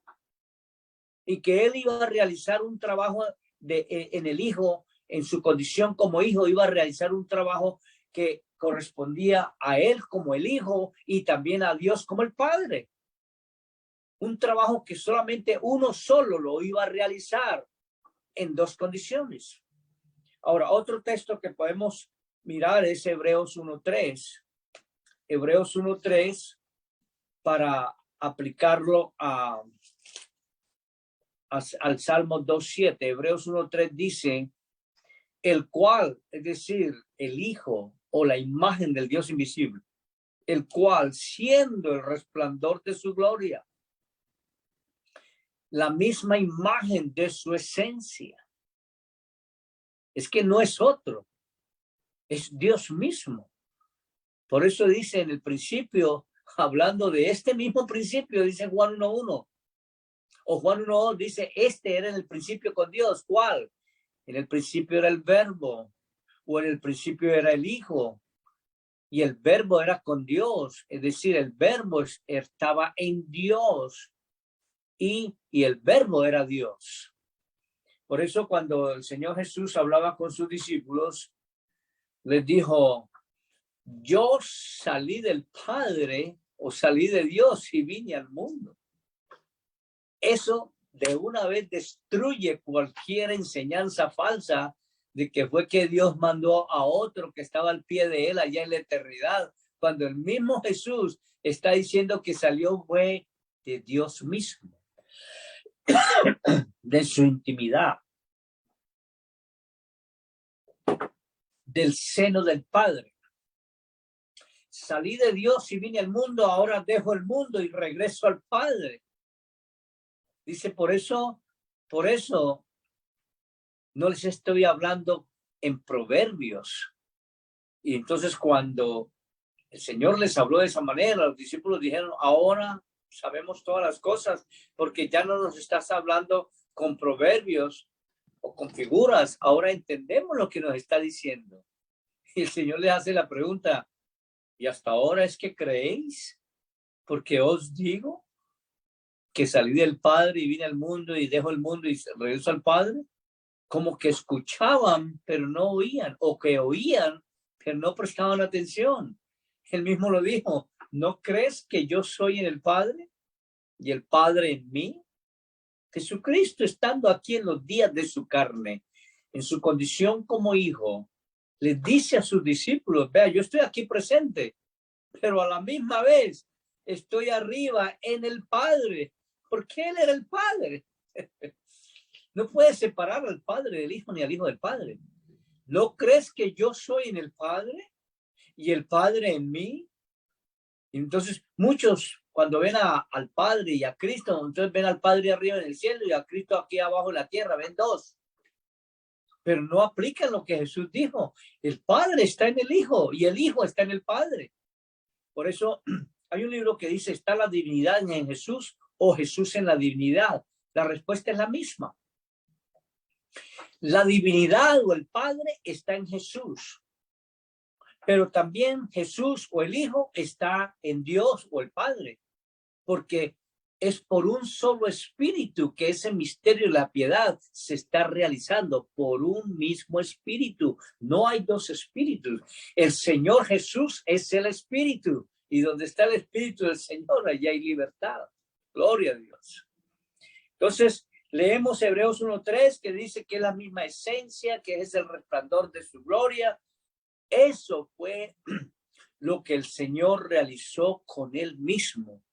Y que él iba a realizar un trabajo en el Hijo, en su condición como Hijo, iba a realizar un trabajo que correspondía a él como el Hijo y también a Dios como el Padre. Un trabajo que solamente uno solo lo iba a realizar en dos condiciones. Ahora, otro texto que podemos mirar es Hebreos 1:3. Hebreos 1:3 para aplicarlo al Salmo 2:7. Hebreos 1:3 dice, el cual, es decir, el Hijo o la imagen del Dios invisible, el cual, siendo el resplandor de su gloria, la misma imagen de su esencia. Es que no es otro, es Dios mismo. Por eso dice en el principio, hablando de este mismo principio, dice Juan 1:1, o Juan 1:2 dice, este era en el principio con Dios. ¿Cuál? En el principio era el Verbo, o en el principio era el Hijo, y el Verbo era con Dios, es decir, el Verbo estaba en Dios, y el Verbo era Dios. Por eso cuando el Señor Jesús hablaba con sus discípulos, les dijo, yo salí del Padre o salí de Dios y vine al mundo. Eso de una vez destruye cualquier enseñanza falsa de que fue que Dios mandó a otro que estaba al pie de él allá en la eternidad, cuando el mismo Jesús está diciendo que salió fue de Dios mismo, de su intimidad, del seno del Padre. Salí de Dios y vine al mundo, ahora dejo el mundo y regreso al Padre. Dice, por eso no les estoy hablando en proverbios. Y entonces cuando el Señor les habló de esa manera, los discípulos dijeron, ahora sabemos todas las cosas, porque ya no nos estás hablando con proverbios o con figuras, ahora entendemos lo que nos está diciendo. Y el Señor les hace la pregunta, ¿y hasta ahora es que creéis? Porque os digo que salí del Padre y vine al mundo y dejo el mundo y regreso al Padre. Como que escuchaban, pero no oían, o que oían, pero no prestaban atención. Él mismo lo dijo, ¿no crees que yo soy en el Padre y el Padre en mí? Jesucristo, estando aquí en los días de su carne, en su condición como hijo, les dice a sus discípulos, vea, yo estoy aquí presente, pero a la misma vez estoy arriba en el Padre, porque Él era el Padre. No puedes separar al Padre del Hijo ni al Hijo del Padre. ¿No crees que yo soy en el Padre y el Padre en mí? Entonces, muchos cuando ven al Padre y a Cristo, entonces ven al Padre arriba en el cielo y a Cristo aquí abajo en la tierra, ven dos. Pero no aplican lo que Jesús dijo. El Padre está en el Hijo y el Hijo está en el Padre. Por eso hay un libro que dice, ¿está la divinidad en Jesús o Jesús en la divinidad? La respuesta es la misma. La divinidad o el Padre está en Jesús, pero también Jesús o el Hijo está en Dios o el Padre, porque es por un solo espíritu que ese misterio de la piedad se está realizando, por un mismo espíritu. No hay dos espíritus. El Señor Jesús es el espíritu, y donde está el espíritu del Señor, allá hay libertad. Gloria a Dios. Entonces, leemos Hebreos 1:3 que dice que es la misma esencia, que es el resplandor de su gloria. Eso fue lo que el Señor realizó con él mismo.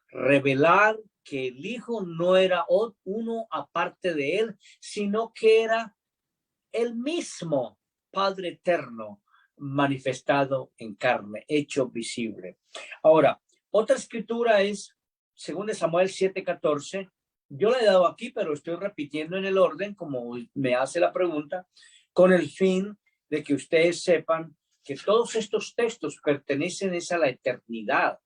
Revelar que el Hijo no era uno aparte de él, sino que era el mismo Padre eterno manifestado en carne, hecho visible. Ahora, otra escritura es 2 Samuel 7:14. Yo la he dado aquí, pero estoy repitiendo en el orden como me hace la pregunta, con el fin de que ustedes sepan que todos estos textos pertenecen a la eternidad,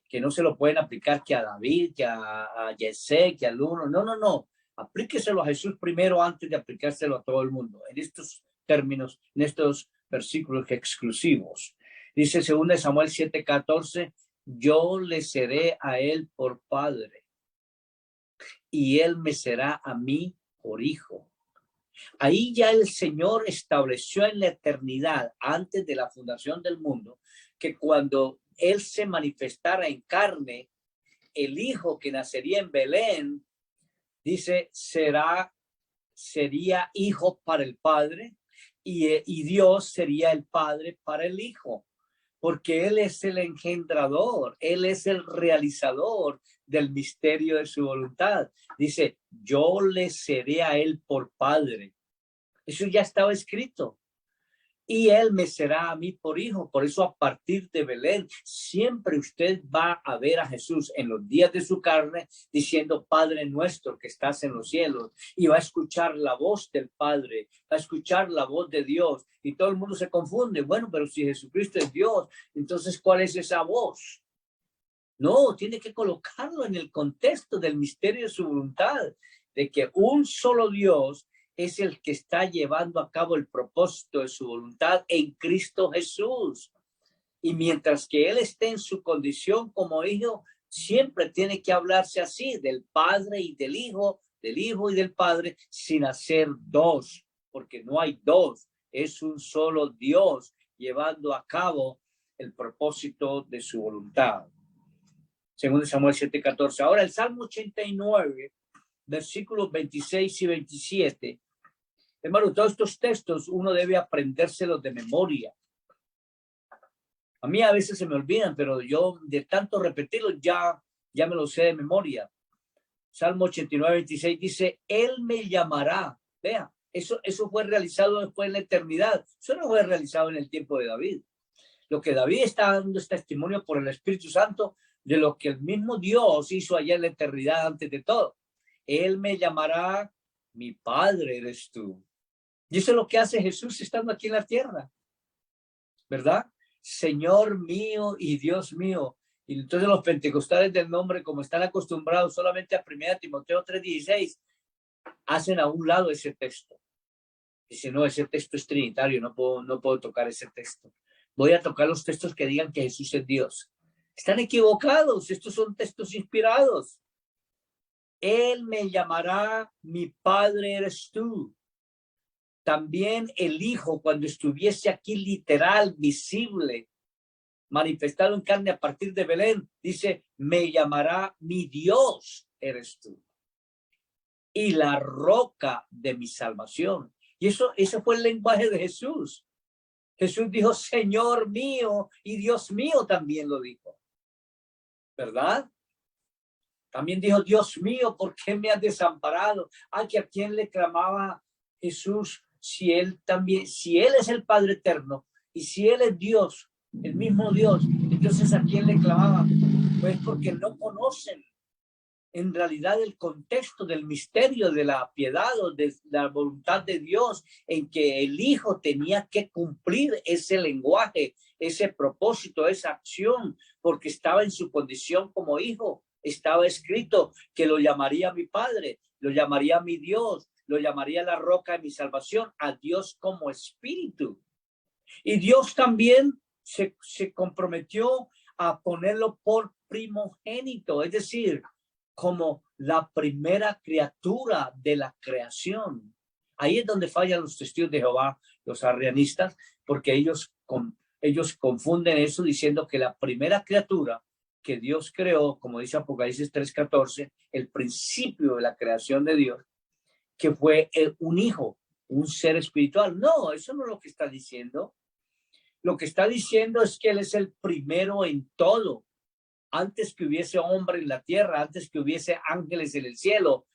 que no se lo pueden aplicar que a David, que a Yesé, que al uno. No. Aplíqueselo a Jesús primero antes de aplicárselo a todo el mundo. En estos términos, en estos versículos exclusivos. Dice 2 Samuel 7:14, yo le seré a él por padre y él me será a mí por hijo. Ahí ya el Señor estableció en la eternidad, antes de la fundación del mundo, que cuando él se manifestara en carne, el hijo que nacería en Belén, dice, sería hijo para el Padre y Dios sería el Padre para el Hijo, porque Él es el engendrador, Él es el realizador del misterio de su voluntad. Dice, yo le seré a Él por Padre. Eso ya estaba escrito. Y él me será a mí por hijo. Por eso a partir de Belén, siempre usted va a ver a Jesús en los días de su carne diciendo, Padre nuestro que estás en los cielos. Y va a escuchar la voz del Padre, va a escuchar la voz de Dios. Y todo el mundo se confunde. Bueno, pero si Jesucristo es Dios, entonces ¿cuál es esa voz? No, tiene que colocarlo en el contexto del misterio de su voluntad, de que un solo Dios es el que está llevando a cabo el propósito de su voluntad en Cristo Jesús. Y mientras que Él esté en su condición como hijo, siempre tiene que hablarse así, del Padre y del Hijo y del Padre, sin hacer dos, porque no hay dos, es un solo Dios llevando a cabo el propósito de su voluntad. Según Samuel 7:14. Ahora el Salmo 89, versículos 26 y 27. Hermano, todos estos textos uno debe aprendérselos de memoria. A mí a veces se me olvidan, pero yo de tanto repetirlos ya me los sé de memoria. Salmo 89, 26 dice, Él me llamará. Vea, eso fue realizado después en la eternidad. Eso no fue realizado en el tiempo de David. Lo que David está dando es testimonio por el Espíritu Santo de lo que el mismo Dios hizo allá en la eternidad antes de todo. Él me llamará, mi Padre eres tú. Y eso es lo que hace Jesús estando aquí en la tierra, ¿verdad? Señor mío y Dios mío. Y entonces los pentecostales del nombre, como están acostumbrados solamente a 1 Timoteo 3:16, hacen a un lado ese texto. Dicen, no, ese texto es trinitario, no puedo tocar ese texto. Voy a tocar los textos que digan que Jesús es Dios. Están equivocados, estos son textos inspirados. Él me llamará, mi Padre eres tú. También el Hijo, cuando estuviese aquí literal, visible, manifestado en carne a partir de Belén, dice, me llamará, mi Dios eres tú. Y la roca de mi salvación. Y ese fue el lenguaje de Jesús. Jesús dijo, Señor mío, y Dios mío también lo dijo. ¿Verdad? También dijo, Dios mío, ¿por qué me has desamparado? Que a quién le clamaba Jesús, si él es el Padre eterno, y si él es Dios, el mismo Dios, entonces ¿a quién le clamaba? Pues porque no conocen en realidad el contexto del misterio de la piedad o de la voluntad de Dios, en que el Hijo tenía que cumplir ese lenguaje, ese propósito, esa acción, porque estaba en su condición como hijo. Estaba escrito que lo llamaría mi Padre, lo llamaría mi Dios, lo llamaría la roca de mi salvación, a Dios como espíritu. Y Dios también se comprometió a ponerlo por primogénito, es decir, como la primera criatura de la creación. Ahí es donde fallan los testigos de Jehová, los arrianistas, porque ellos confunden eso diciendo que la primera criatura que Dios creó, como dice Apocalipsis 3:14, el principio de la creación de Dios, que fue un hijo, un ser espiritual. No, eso no es lo que está diciendo. Lo que está diciendo es que Él es el primero en todo. Antes que hubiese hombre en la tierra, antes que hubiese ángeles en el cielo,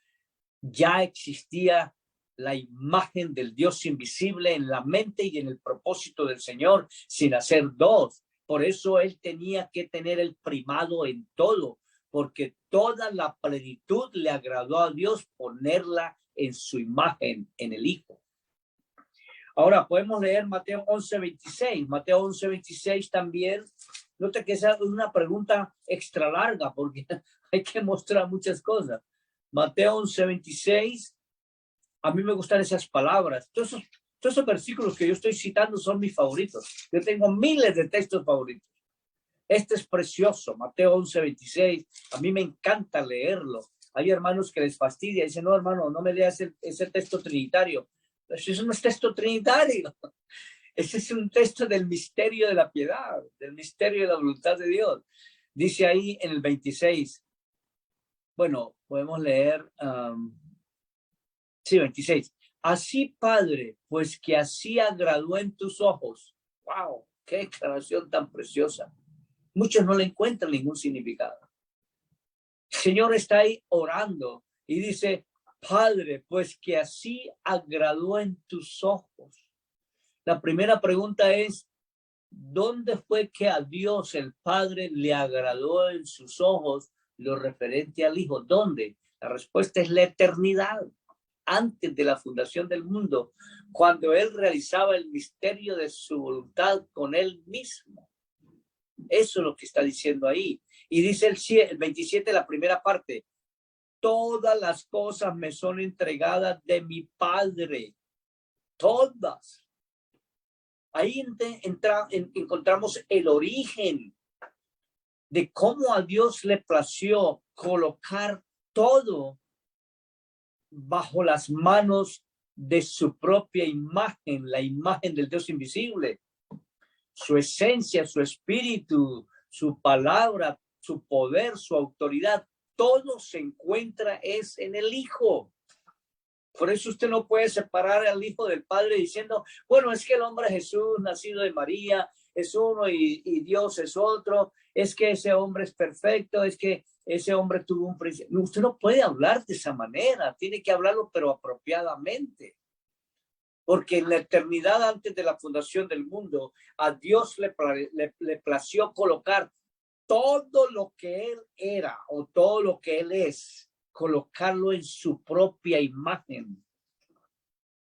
ya existía la imagen del Dios invisible en la mente y en el propósito del Señor, sin hacer dos. Por eso Él tenía que tener el primado en todo, porque toda la plenitud le agradó a Dios ponerla en su imagen, en el Hijo. Ahora podemos leer Mateo 11:26. Mateo 11:26 también. Note que esa es una pregunta extra larga porque hay que mostrar muchas cosas. Mateo 11:26. A mí me gustan esas palabras. Todos Todos esos versículos que yo estoy citando son mis favoritos. Yo tengo miles de textos favoritos. Este es precioso, Mateo 11:26. A mí me encanta leerlo. Hay hermanos que les fastidia. Dicen, no, hermano, no me leas ese texto trinitario. Eso no es texto trinitario. Ese es un texto del misterio de la piedad, del misterio de la voluntad de Dios. Dice ahí en el 26. Bueno, podemos leer. Sí, 26. Así, Padre, pues que así agradó en tus ojos. ¡Wow! ¡Qué declaración tan preciosa! Muchos no le encuentran ningún significado. El Señor está ahí orando y dice, Padre, pues que así agradó en tus ojos. La primera pregunta es, ¿dónde fue que a Dios el Padre le agradó en sus ojos lo referente al Hijo? ¿Dónde? La respuesta es la eternidad. Antes de la fundación del mundo, cuando Él realizaba el misterio de su voluntad con Él mismo. Eso es lo que está diciendo ahí. Y dice el 27, la primera parte, todas las cosas me son entregadas de mi Padre. Todas. Ahí encontramos el origen de cómo a Dios le plació colocar todo bajo las manos de su propia imagen, la imagen del Dios invisible. Su esencia, su espíritu, su palabra, su poder, su autoridad, todo se encuentra es en el Hijo. Por eso usted no puede separar al Hijo del Padre diciendo, bueno, es que el hombre Jesús, nacido de María, es uno y Dios es otro, es que ese hombre es perfecto, es que ese hombre tuvo un principio. Usted no puede hablar de esa manera, tiene que hablarlo, pero apropiadamente. Porque en la eternidad antes de la fundación del mundo, a Dios le plació colocar todo lo que Él era o todo lo que Él es, colocarlo en su propia imagen.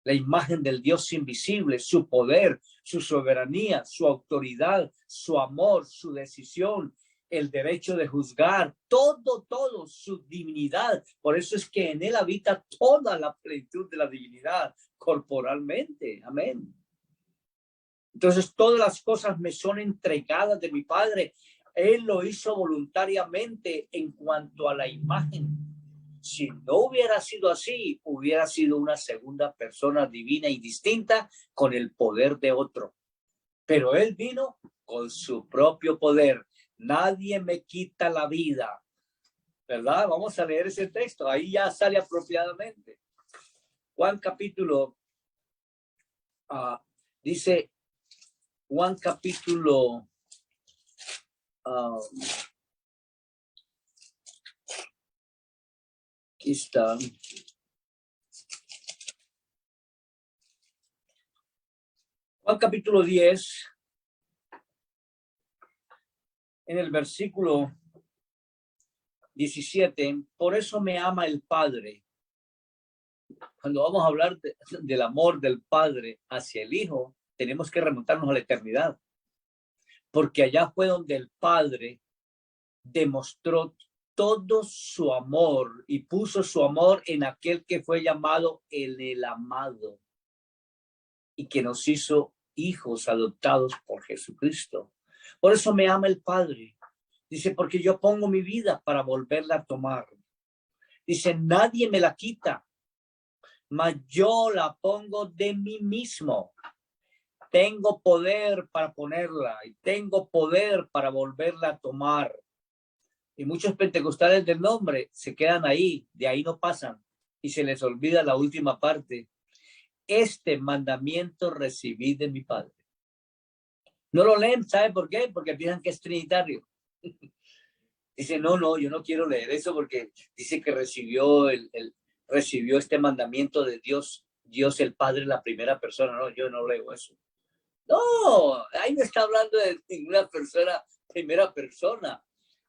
La imagen del Dios invisible, su poder, su soberanía, su autoridad, su amor, su decisión, el derecho de juzgar, todo, su divinidad. Por eso es que en Él habita toda la plenitud de la divinidad corporalmente. Amén. Entonces todas las cosas me son entregadas de mi Padre. Él lo hizo voluntariamente en cuanto a la imagen. Si no hubiera sido así, hubiera sido una segunda persona divina y distinta con el poder de otro. Pero Él vino con su propio poder. Nadie me quita la vida. ¿Verdad? Vamos a leer ese texto. Ahí ya sale apropiadamente. Juan capítulo, dice Juan capítulo, aquí está. Juan capítulo 10, en el versículo 17, por eso me ama el Padre. Cuando vamos a hablar del amor del Padre hacia el Hijo, tenemos que remontarnos a la eternidad. Porque allá fue donde el Padre demostró todo su amor y puso su amor en aquel que fue llamado el amado y que nos hizo hijos adoptados por Jesucristo. Por eso me ama el Padre. Dice, porque yo pongo mi vida para volverla a tomar. Dice, nadie me la quita, mas yo la pongo de mí mismo. Tengo poder para ponerla y tengo poder para volverla a tomar. Y muchos pentecostales del nombre se quedan ahí, de ahí no pasan y se les olvida la última parte. Este mandamiento recibí de mi Padre. No lo leen, ¿sabe por qué? Porque piensan que es trinitario. Dice, no, yo no quiero leer eso porque dice que recibió este mandamiento de Dios el Padre, la primera persona. No, yo no leo eso. No, ahí no está hablando de ninguna persona, primera persona.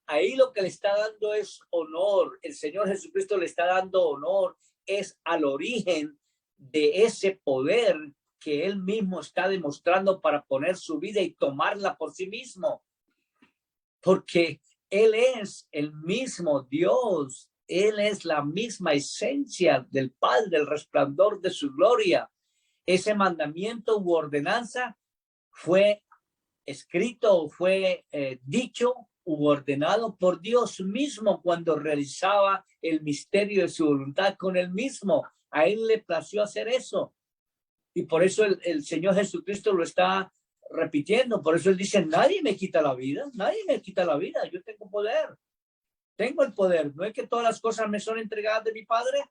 Ahí lo que le está dando es honor. El Señor Jesucristo le está dando honor, es al origen de ese poder que Él mismo está demostrando para poner su vida y tomarla por sí mismo. Porque Él es el mismo Dios. Él es la misma esencia del Padre, el resplandor de su gloria. Ese mandamiento u ordenanza fue escrito o fue dicho u ordenado por Dios mismo cuando realizaba el misterio de su voluntad con él mismo. A él le plació hacer eso. Y por eso el Señor Jesucristo lo está repitiendo. Por eso él dice, nadie me quita la vida, nadie me quita la vida. Yo tengo poder, tengo el poder. No es que todas las cosas me son entregadas de mi Padre.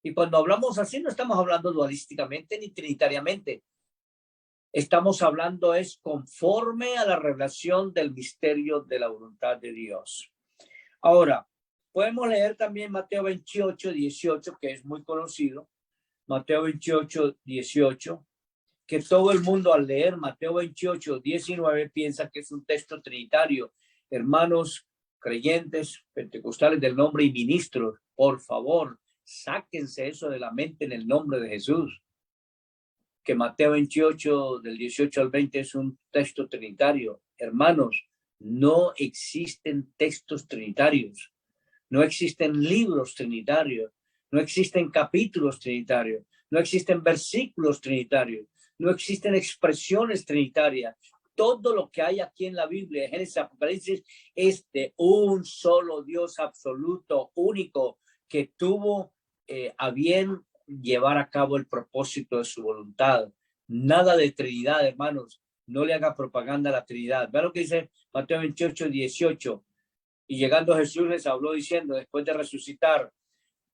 Y cuando hablamos así, no estamos hablando dualísticamente ni trinitariamente. Estamos hablando es conforme a la revelación del misterio de la voluntad de Dios. Ahora, podemos leer también Mateo 28, 18, que es muy conocido. Mateo 28, 18, que todo el mundo al leer Mateo 28, 19 piensa que es un texto trinitario. Hermanos creyentes, pentecostales del nombre y ministros, por favor, sáquense eso de la mente en el nombre de Jesús. Que Mateo 28, del 18 al 20 es un texto trinitario. Hermanos, no existen textos trinitarios. No existen libros trinitarios. No existen capítulos trinitarios. No existen versículos trinitarios. No existen expresiones trinitarias. Todo lo que hay aquí en la Biblia, Génesis, Apocalipsis, es de un solo Dios absoluto, único, que tuvo a bien llevar a cabo el propósito de su voluntad. Nada de Trinidad, hermanos. No le haga propaganda a la Trinidad. Vean lo que dice Mateo 28, 18. Y llegando Jesús les habló diciendo, después de resucitar,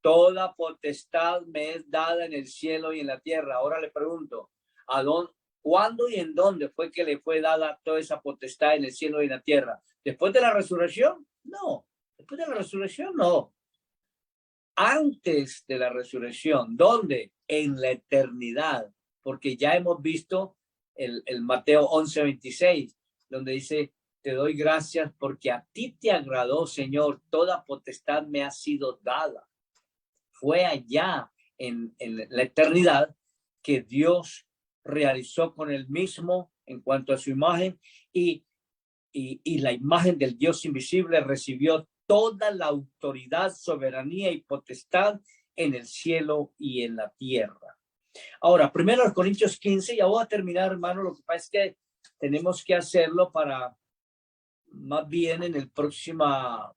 toda potestad me es dada en el cielo y en la tierra. Ahora le pregunto, ¿a dónde, cuándo y en dónde fue que le fue dada toda esa potestad en el cielo y en la tierra? ¿Después de la resurrección? No. Después de la resurrección, no. Antes de la resurrección. ¿Dónde? En la eternidad. Porque ya hemos visto el Mateo 11, 26, donde dice, te doy gracias porque a ti te agradó, Señor, toda potestad me ha sido dada. Fue allá en la eternidad que Dios realizó con él mismo en cuanto a su imagen y la imagen del Dios invisible recibió toda la autoridad, soberanía y potestad en el cielo y en la tierra. Ahora, 1 Corintios 15, ya voy a terminar, hermano. Lo que pasa es que tenemos que hacerlo para más bien en el próxima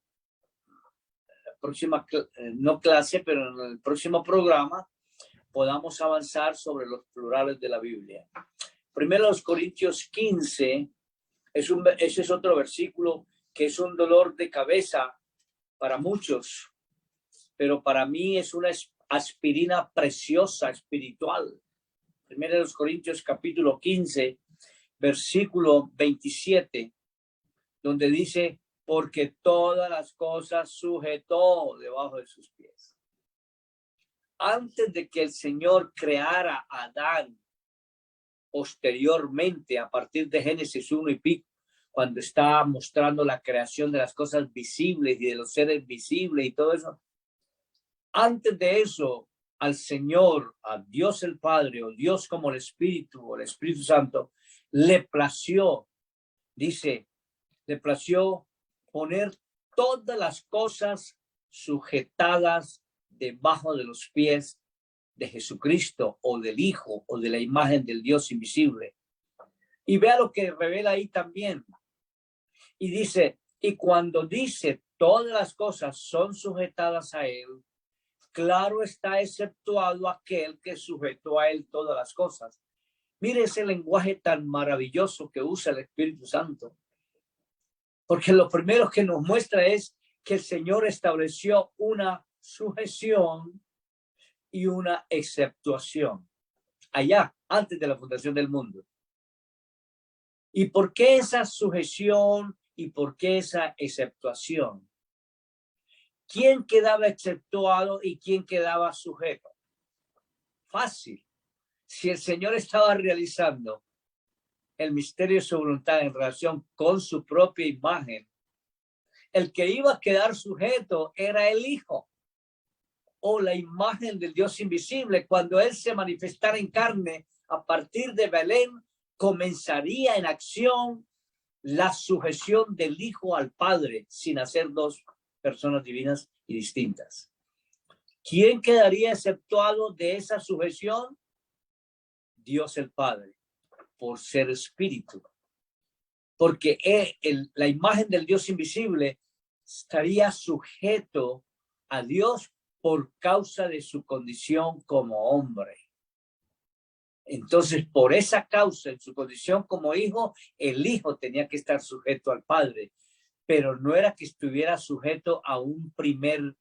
no clase, pero en el próximo programa podamos avanzar sobre los plurales de la Biblia. 1 Corintios 15, ese es otro versículo que es un dolor de cabeza para muchos, pero para mí es una aspirina preciosa espiritual. 1 Corintios capítulo 15, versículo 27, donde dice, porque todas las cosas sujetó debajo de sus pies. Antes de que el Señor creara a Adán, posteriormente, a partir de Génesis 1 y pico, cuando está mostrando la creación de las cosas visibles y de los seres visibles y todo eso, antes de eso, al Señor, a Dios el Padre, o Dios como el Espíritu, o el Espíritu Santo, le plació, dice, le plació poner todas las cosas sujetadas debajo de los pies de Jesucristo, o del Hijo, o de la imagen del Dios invisible. Y vea lo que revela ahí también. Y dice, y cuando dice todas las cosas son sujetadas a él, claro está exceptuado aquel que sujetó a él todas las cosas. Mire ese lenguaje tan maravilloso que usa el Espíritu Santo. Porque lo primero que nos muestra es que el Señor estableció una sujeción y una exceptuación allá, antes de la fundación del mundo. ¿Y por qué esa sujeción y por qué esa exceptuación? ¿Quién quedaba exceptuado y quién quedaba sujeto? Fácil. Si el Señor estaba realizando el misterio de su voluntad en relación con su propia imagen, el que iba a quedar sujeto era el Hijo, o la imagen del Dios invisible. Cuando él se manifestara en carne a partir de Belén, comenzaría en acción la sujeción del Hijo al Padre, sin hacer dos personas divinas y distintas. ¿Quién quedaría exceptuado de esa sujeción? Dios el Padre por ser espíritu, porque la imagen del Dios invisible estaría sujeto a Dios por causa de su condición como hombre. Entonces, por esa causa, en su condición como hijo, el hijo tenía que estar sujeto al Padre, pero no era que estuviera sujeto a un primer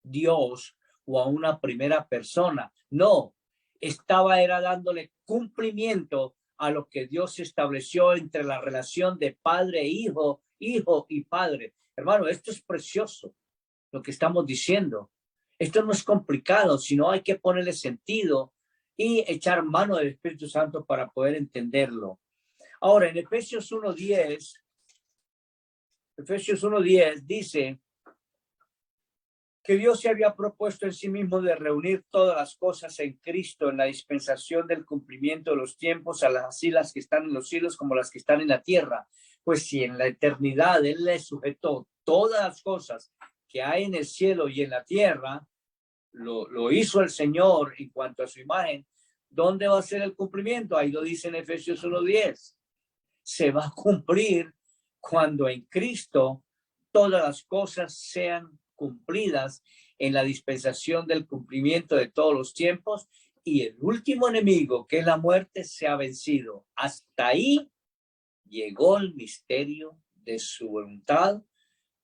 Dios o a una primera persona. No, era dándole cumplimiento a lo que Dios estableció entre la relación de padre e hijo, hijo y padre. Hermano, esto es precioso lo que estamos diciendo. Esto no es complicado, sino hay que ponerle sentido y echar mano del Espíritu Santo para poder entenderlo. Ahora, en Efesios 1:10 dice que Dios se había propuesto en sí mismo de reunir todas las cosas en Cristo en la dispensación del cumplimiento de los tiempos, así las que están en los cielos como las que están en la tierra. Pues si en la eternidad Él le sujetó todas las cosas que hay en el cielo y en la tierra, lo hizo el Señor en cuanto a su imagen, ¿dónde va a ser el cumplimiento? Ahí lo dice en Efesios 1:10. Se va a cumplir cuando en Cristo todas las cosas sean cumplidas en la dispensación del cumplimiento de todos los tiempos y el último enemigo, que es la muerte, se ha vencido. Hasta ahí llegó el misterio de su voluntad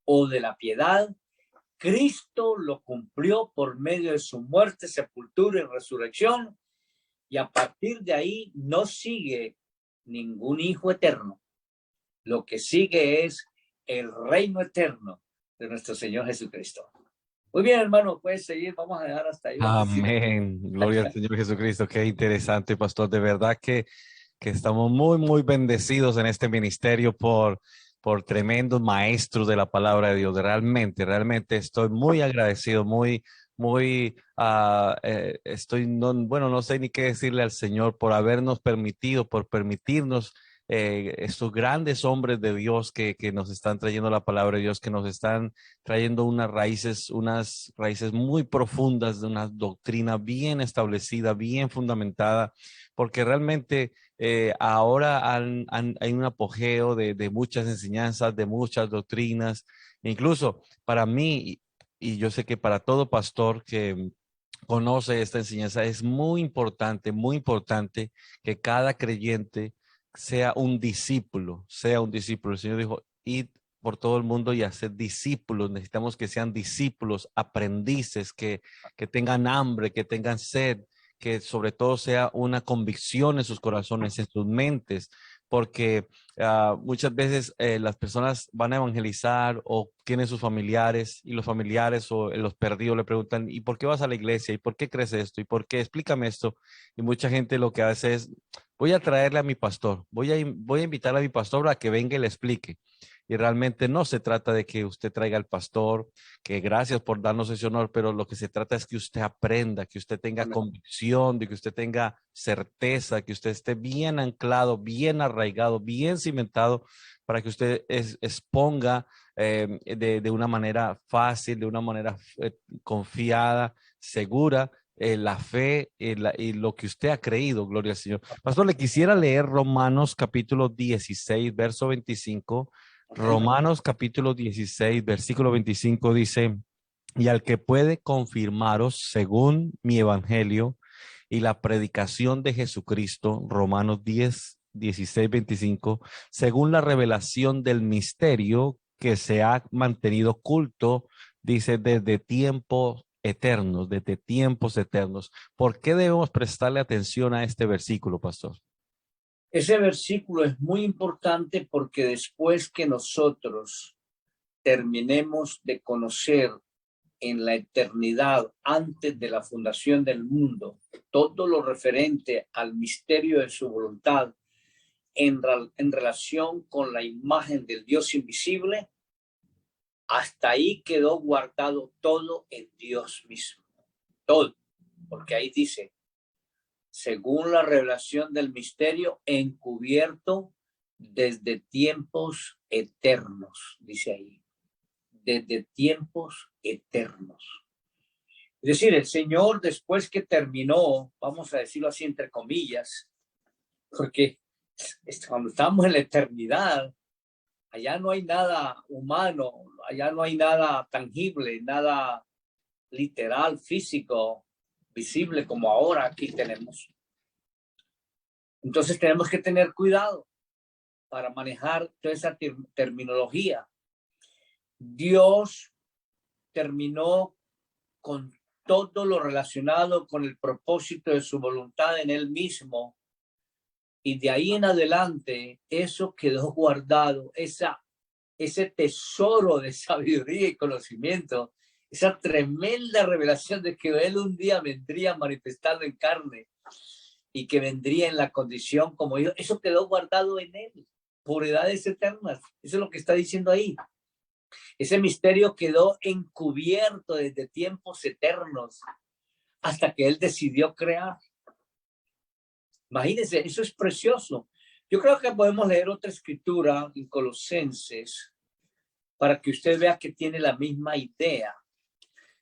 o de la piedad. Cristo lo cumplió por medio de su muerte, sepultura y resurrección, y a partir de ahí no sigue ningún hijo eterno. Lo que sigue es el reino eterno de nuestro Señor Jesucristo. Muy bien, hermano, puedes seguir. Vamos a dejar hasta ahí. Amén. Gloria al Señor Jesucristo. Qué interesante, pastor. De verdad que estamos muy, muy bendecidos en este ministerio por tremendos maestros de la palabra de Dios. Realmente, realmente estoy muy agradecido, estoy, bueno, no sé ni qué decirle al Señor por habernos permitido, por permitirnos estos grandes hombres de Dios que nos están trayendo la palabra de Dios, que nos están trayendo unas raíces muy profundas de una doctrina bien establecida, bien fundamentada, porque realmente ahora hay un apogeo de muchas enseñanzas, de muchas doctrinas, incluso para mí, y yo sé que para todo pastor que conoce esta enseñanza, es muy importante que cada creyente sea un discípulo, sea un discípulo. El Señor dijo, id por todo el mundo y hacer discípulos. Necesitamos que sean discípulos, aprendices, que tengan hambre, que tengan sed, que sobre todo sea una convicción en sus corazones, en sus mentes, porque muchas veces las personas van a evangelizar o tienen sus familiares y los familiares o los perdidos le preguntan, ¿y por qué vas a la iglesia? ¿Y por qué crees esto? ¿Y por qué? Explícame esto. Y mucha gente lo que hace es, voy a traerle a mi pastor, voy a invitar a mi pastor a que venga y le explique. Y realmente no se trata de que usted traiga al pastor, que gracias por darnos ese honor, pero lo que se trata es que usted aprenda, que usted tenga Amén. convicción, de que usted tenga certeza, que usted esté bien anclado, bien arraigado, bien cimentado, para que usted exponga de una manera fácil, de una manera confiada, segura, la fe y lo que usted ha creído, gloria al Señor. Pastor, le quisiera leer Romanos capítulo 16, verso 25. Amén. Romanos capítulo 16, versículo 25 dice, y al que puede confirmaros según mi evangelio y la predicación de Jesucristo, Romanos 10, 16, 25, según la revelación del misterio que se ha mantenido oculto, dice, desde tiempos eternos, desde tiempos eternos. ¿Por qué debemos prestarle atención a este versículo, pastor? Ese versículo es muy importante porque después que nosotros terminemos de conocer en la eternidad, antes de la fundación del mundo, todo lo referente al misterio de su voluntad en relación con la imagen del Dios invisible, hasta ahí quedó guardado todo en Dios mismo. Todo. Porque ahí dice, según la revelación del misterio encubierto desde tiempos eternos, dice ahí, desde tiempos eternos. Es decir, el Señor, después que terminó, vamos a decirlo así entre comillas, porque cuando estamos en la eternidad, allá no hay nada humano, allá no hay nada tangible, nada literal, físico, visible como ahora aquí tenemos. Entonces tenemos que tener cuidado para manejar toda esa terminología. Dios terminó con todo lo relacionado con el propósito de su voluntad en él mismo. Y de ahí en adelante, eso quedó guardado, ese tesoro de sabiduría y conocimiento, esa tremenda revelación de que él un día vendría manifestado en carne y que vendría en la condición como Dios, eso quedó guardado en él por edades eternas. Eso es lo que está diciendo ahí. Ese misterio quedó encubierto desde tiempos eternos hasta que él decidió crear. Imagínense, eso es precioso. Yo creo que podemos leer otra escritura en Colosenses para que usted vea que tiene la misma idea.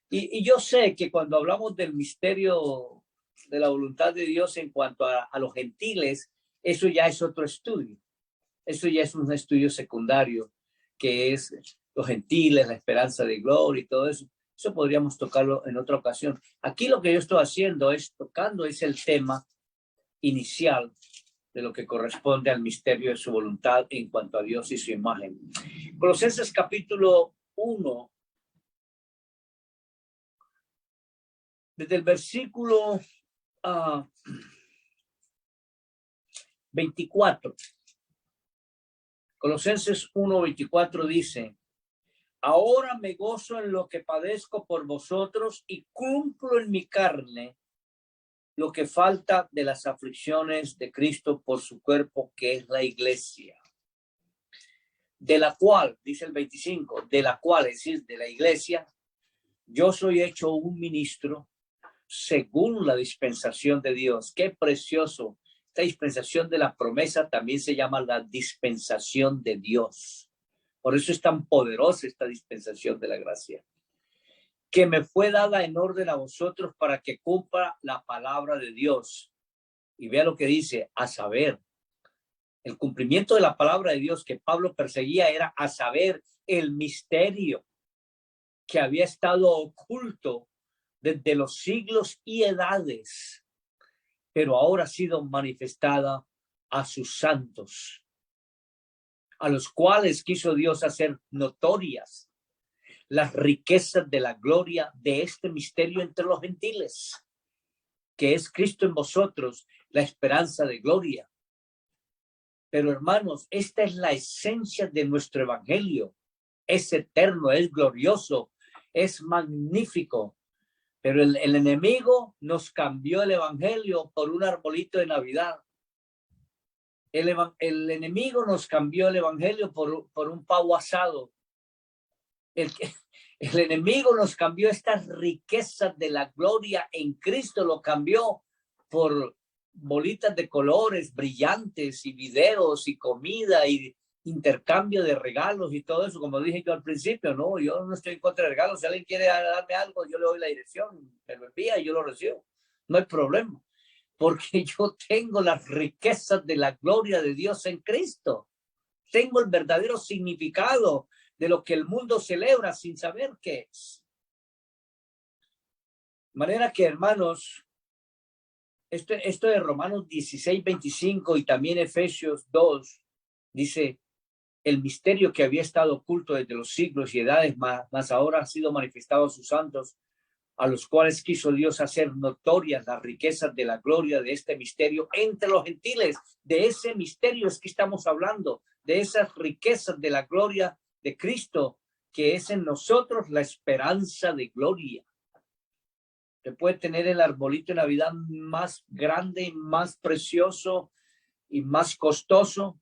Y yo sé que cuando hablamos del misterio de la voluntad de Dios en cuanto a los gentiles, eso ya es otro estudio. Eso ya es un estudio secundario, que es los gentiles, la esperanza de gloria y todo eso. Eso podríamos tocarlo en otra ocasión. Aquí lo que yo estoy haciendo es el tema inicial de lo que corresponde al misterio de su voluntad en cuanto a Dios y su imagen. Colosenses capítulo 1, desde el versículo 24. Colosenses 1:24 dice: ahora me gozo en lo que padezco por vosotros y cumplo en mi carne lo que falta de las aflicciones de Cristo por su cuerpo, que es la iglesia, de la cual, dice el 25, de la cual, es decir, de la iglesia, yo soy hecho un ministro según la dispensación de Dios. Qué precioso. Esta dispensación de la promesa también se llama la dispensación de Dios. Por eso es tan poderosa esta dispensación de la gracia, que me fue dada en orden a vosotros para que cumpla la palabra de Dios. Y vea lo que dice, a saber, el cumplimiento de la palabra de Dios que Pablo perseguía era a saber el misterio que había estado oculto desde los siglos y edades, pero ahora ha sido manifestada a sus santos, a los cuales quiso Dios hacer notorias las riquezas de la gloria de este misterio entre los gentiles, que es Cristo en vosotros, la esperanza de gloria. Pero hermanos, esta es la esencia de nuestro evangelio. Es eterno, es glorioso, es magnífico. Pero el enemigo nos cambió el evangelio por un arbolito de Navidad. El enemigo nos cambió el evangelio por un pavo asado. El enemigo nos cambió estas riquezas de la gloria en Cristo, lo cambió por bolitas de colores brillantes y videos y comida y intercambio de regalos y todo eso, como dije yo al principio. No, yo no estoy en contra de regalos. Si alguien quiere darme algo, yo le doy la dirección, me lo envía y yo lo recibo. No hay problema, porque yo tengo las riquezas de la gloria de Dios en Cristo. Tengo el verdadero significado de lo que el mundo celebra sin saber qué es. De manera que, hermanos, esto de Romanos 16:25 y también Efesios 2 dice: el misterio que había estado oculto desde los siglos y edades, más ahora ha sido manifestado a sus santos, a los cuales quiso Dios hacer notorias las riquezas de la gloria de este misterio entre los gentiles. De ese misterio es que estamos hablando, de esas riquezas de la gloria de Cristo, que es en nosotros la esperanza de gloria. Se puede tener el arbolito de Navidad más grande, más precioso y más costoso,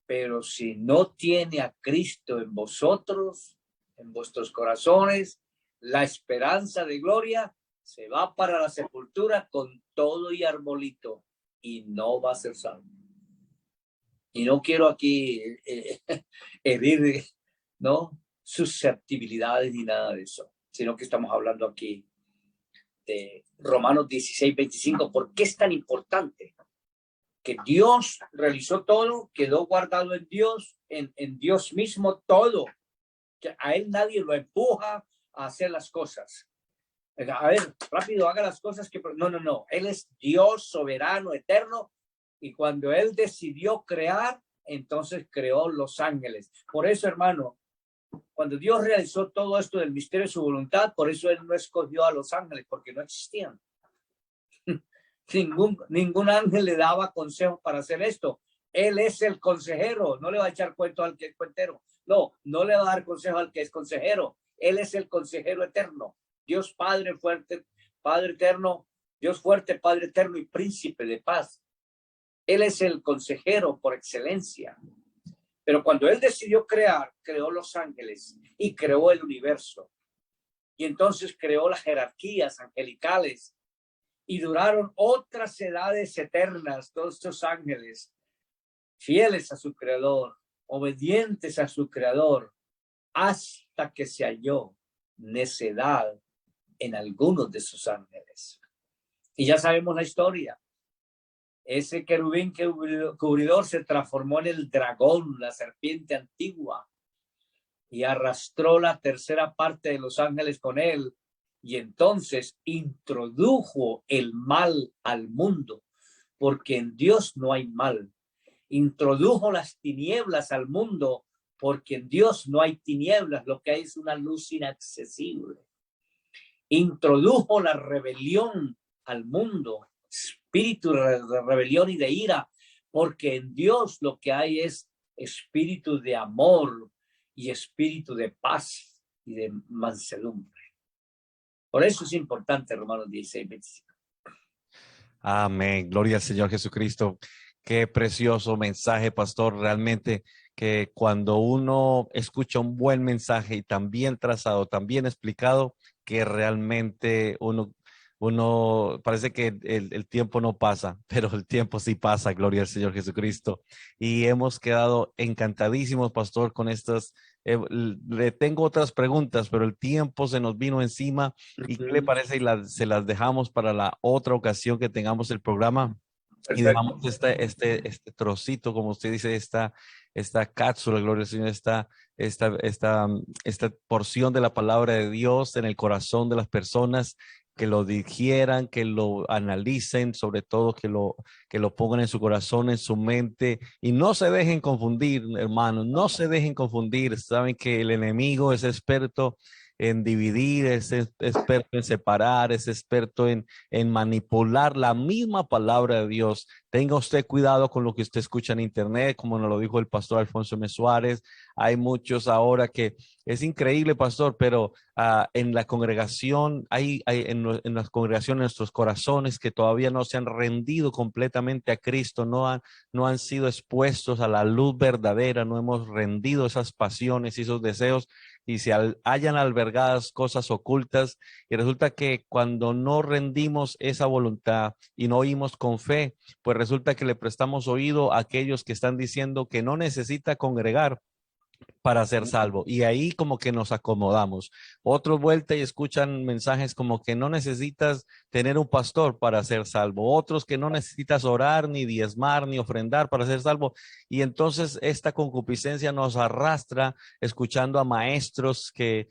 pero si no tiene a Cristo en vosotros, en vuestros corazones, la esperanza de gloria, se va para la sepultura con todo y arbolito y no va a ser salvo. Y no quiero aquí herir, ¿no?, susceptibilidades ni nada de eso, sino que estamos hablando aquí de Romanos 16:25. ¿Por qué es tan importante que Dios realizó todo, quedó guardado en Dios, en Dios mismo todo, que a él nadie lo empuja a hacer las cosas. A ver, rápido, haga las cosas que... No. Él es Dios soberano, eterno. Y cuando él decidió crear, entonces creó los ángeles. Por eso, hermano, cuando Dios realizó todo esto del misterio de su voluntad, por eso él no escogió a los ángeles, porque no existían. Ningún ángel le daba consejo para hacer esto. Él es el consejero. No le va a echar cuento al que es cuentero. No le va a dar consejo al que es consejero. Él es el consejero eterno. Dios Padre fuerte, Padre eterno, Dios fuerte, Padre eterno y príncipe de paz. Él es el consejero por excelencia. Pero cuando él decidió crear, creó los ángeles y creó el universo. Y entonces creó las jerarquías angelicales y duraron otras edades eternas, todos estos ángeles, fieles a su creador, obedientes a su creador, hasta que se halló necedad en algunos de sus ángeles. Y ya sabemos la historia. Ese querubín cubridor se transformó en el dragón, la serpiente antigua, y arrastró la tercera parte de los ángeles con él, y entonces introdujo el mal al mundo, porque en Dios no hay mal. Introdujo las tinieblas al mundo, porque en Dios no hay tinieblas, lo que hay es una luz inaccesible. Introdujo la rebelión al mundo, espíritu de rebelión y de ira, porque en Dios lo que hay es espíritu de amor y espíritu de paz y de mansedumbre. Por eso es importante, Romanos 16:25. Amén. Gloria al Señor Jesucristo. Qué precioso mensaje, pastor. Realmente que cuando uno escucha un buen mensaje y tan bien trazado, tan bien explicado, que realmente uno parece que el tiempo no pasa, pero el tiempo sí pasa. Gloria al Señor Jesucristo. Y hemos quedado encantadísimos, pastor, con estas. Le tengo otras preguntas, pero el tiempo se nos vino encima. ¿Y qué le parece? Y se las dejamos para la otra ocasión que tengamos el programa. Y Perfecto. dejamos este trocito, como usted dice, esta cápsula, gloria al Señor, esta porción de la palabra de Dios en el corazón de las personas, que lo digieran, que lo analicen, sobre todo que lo pongan en su corazón, en su mente, y no se dejen confundir, hermanos, no se dejen confundir. Saben que el enemigo es experto en dividir, es experto en separar, es experto en manipular la misma palabra de Dios. Tenga usted cuidado con lo que usted escucha en internet, como nos lo dijo el pastor Alfonso M. Suárez. Hay muchos ahora que es increíble, pastor, pero en la congregación, en las congregaciones, nuestros corazones que todavía no se han rendido completamente a Cristo, no han sido expuestos a la luz verdadera, no hemos rendido esas pasiones y esos deseos, y se hayan albergadas cosas ocultas, y resulta que cuando no rendimos esa voluntad y no oímos con fe, pues resulta que le prestamos oído a aquellos que están diciendo que no necesita congregar para ser salvo. Y ahí como que nos acomodamos. Otros vuelta y escuchan mensajes como que no necesitas tener un pastor para ser salvo. Otros que no necesitas orar, ni diezmar, ni ofrendar para ser salvo. Y entonces esta concupiscencia nos arrastra escuchando a maestros que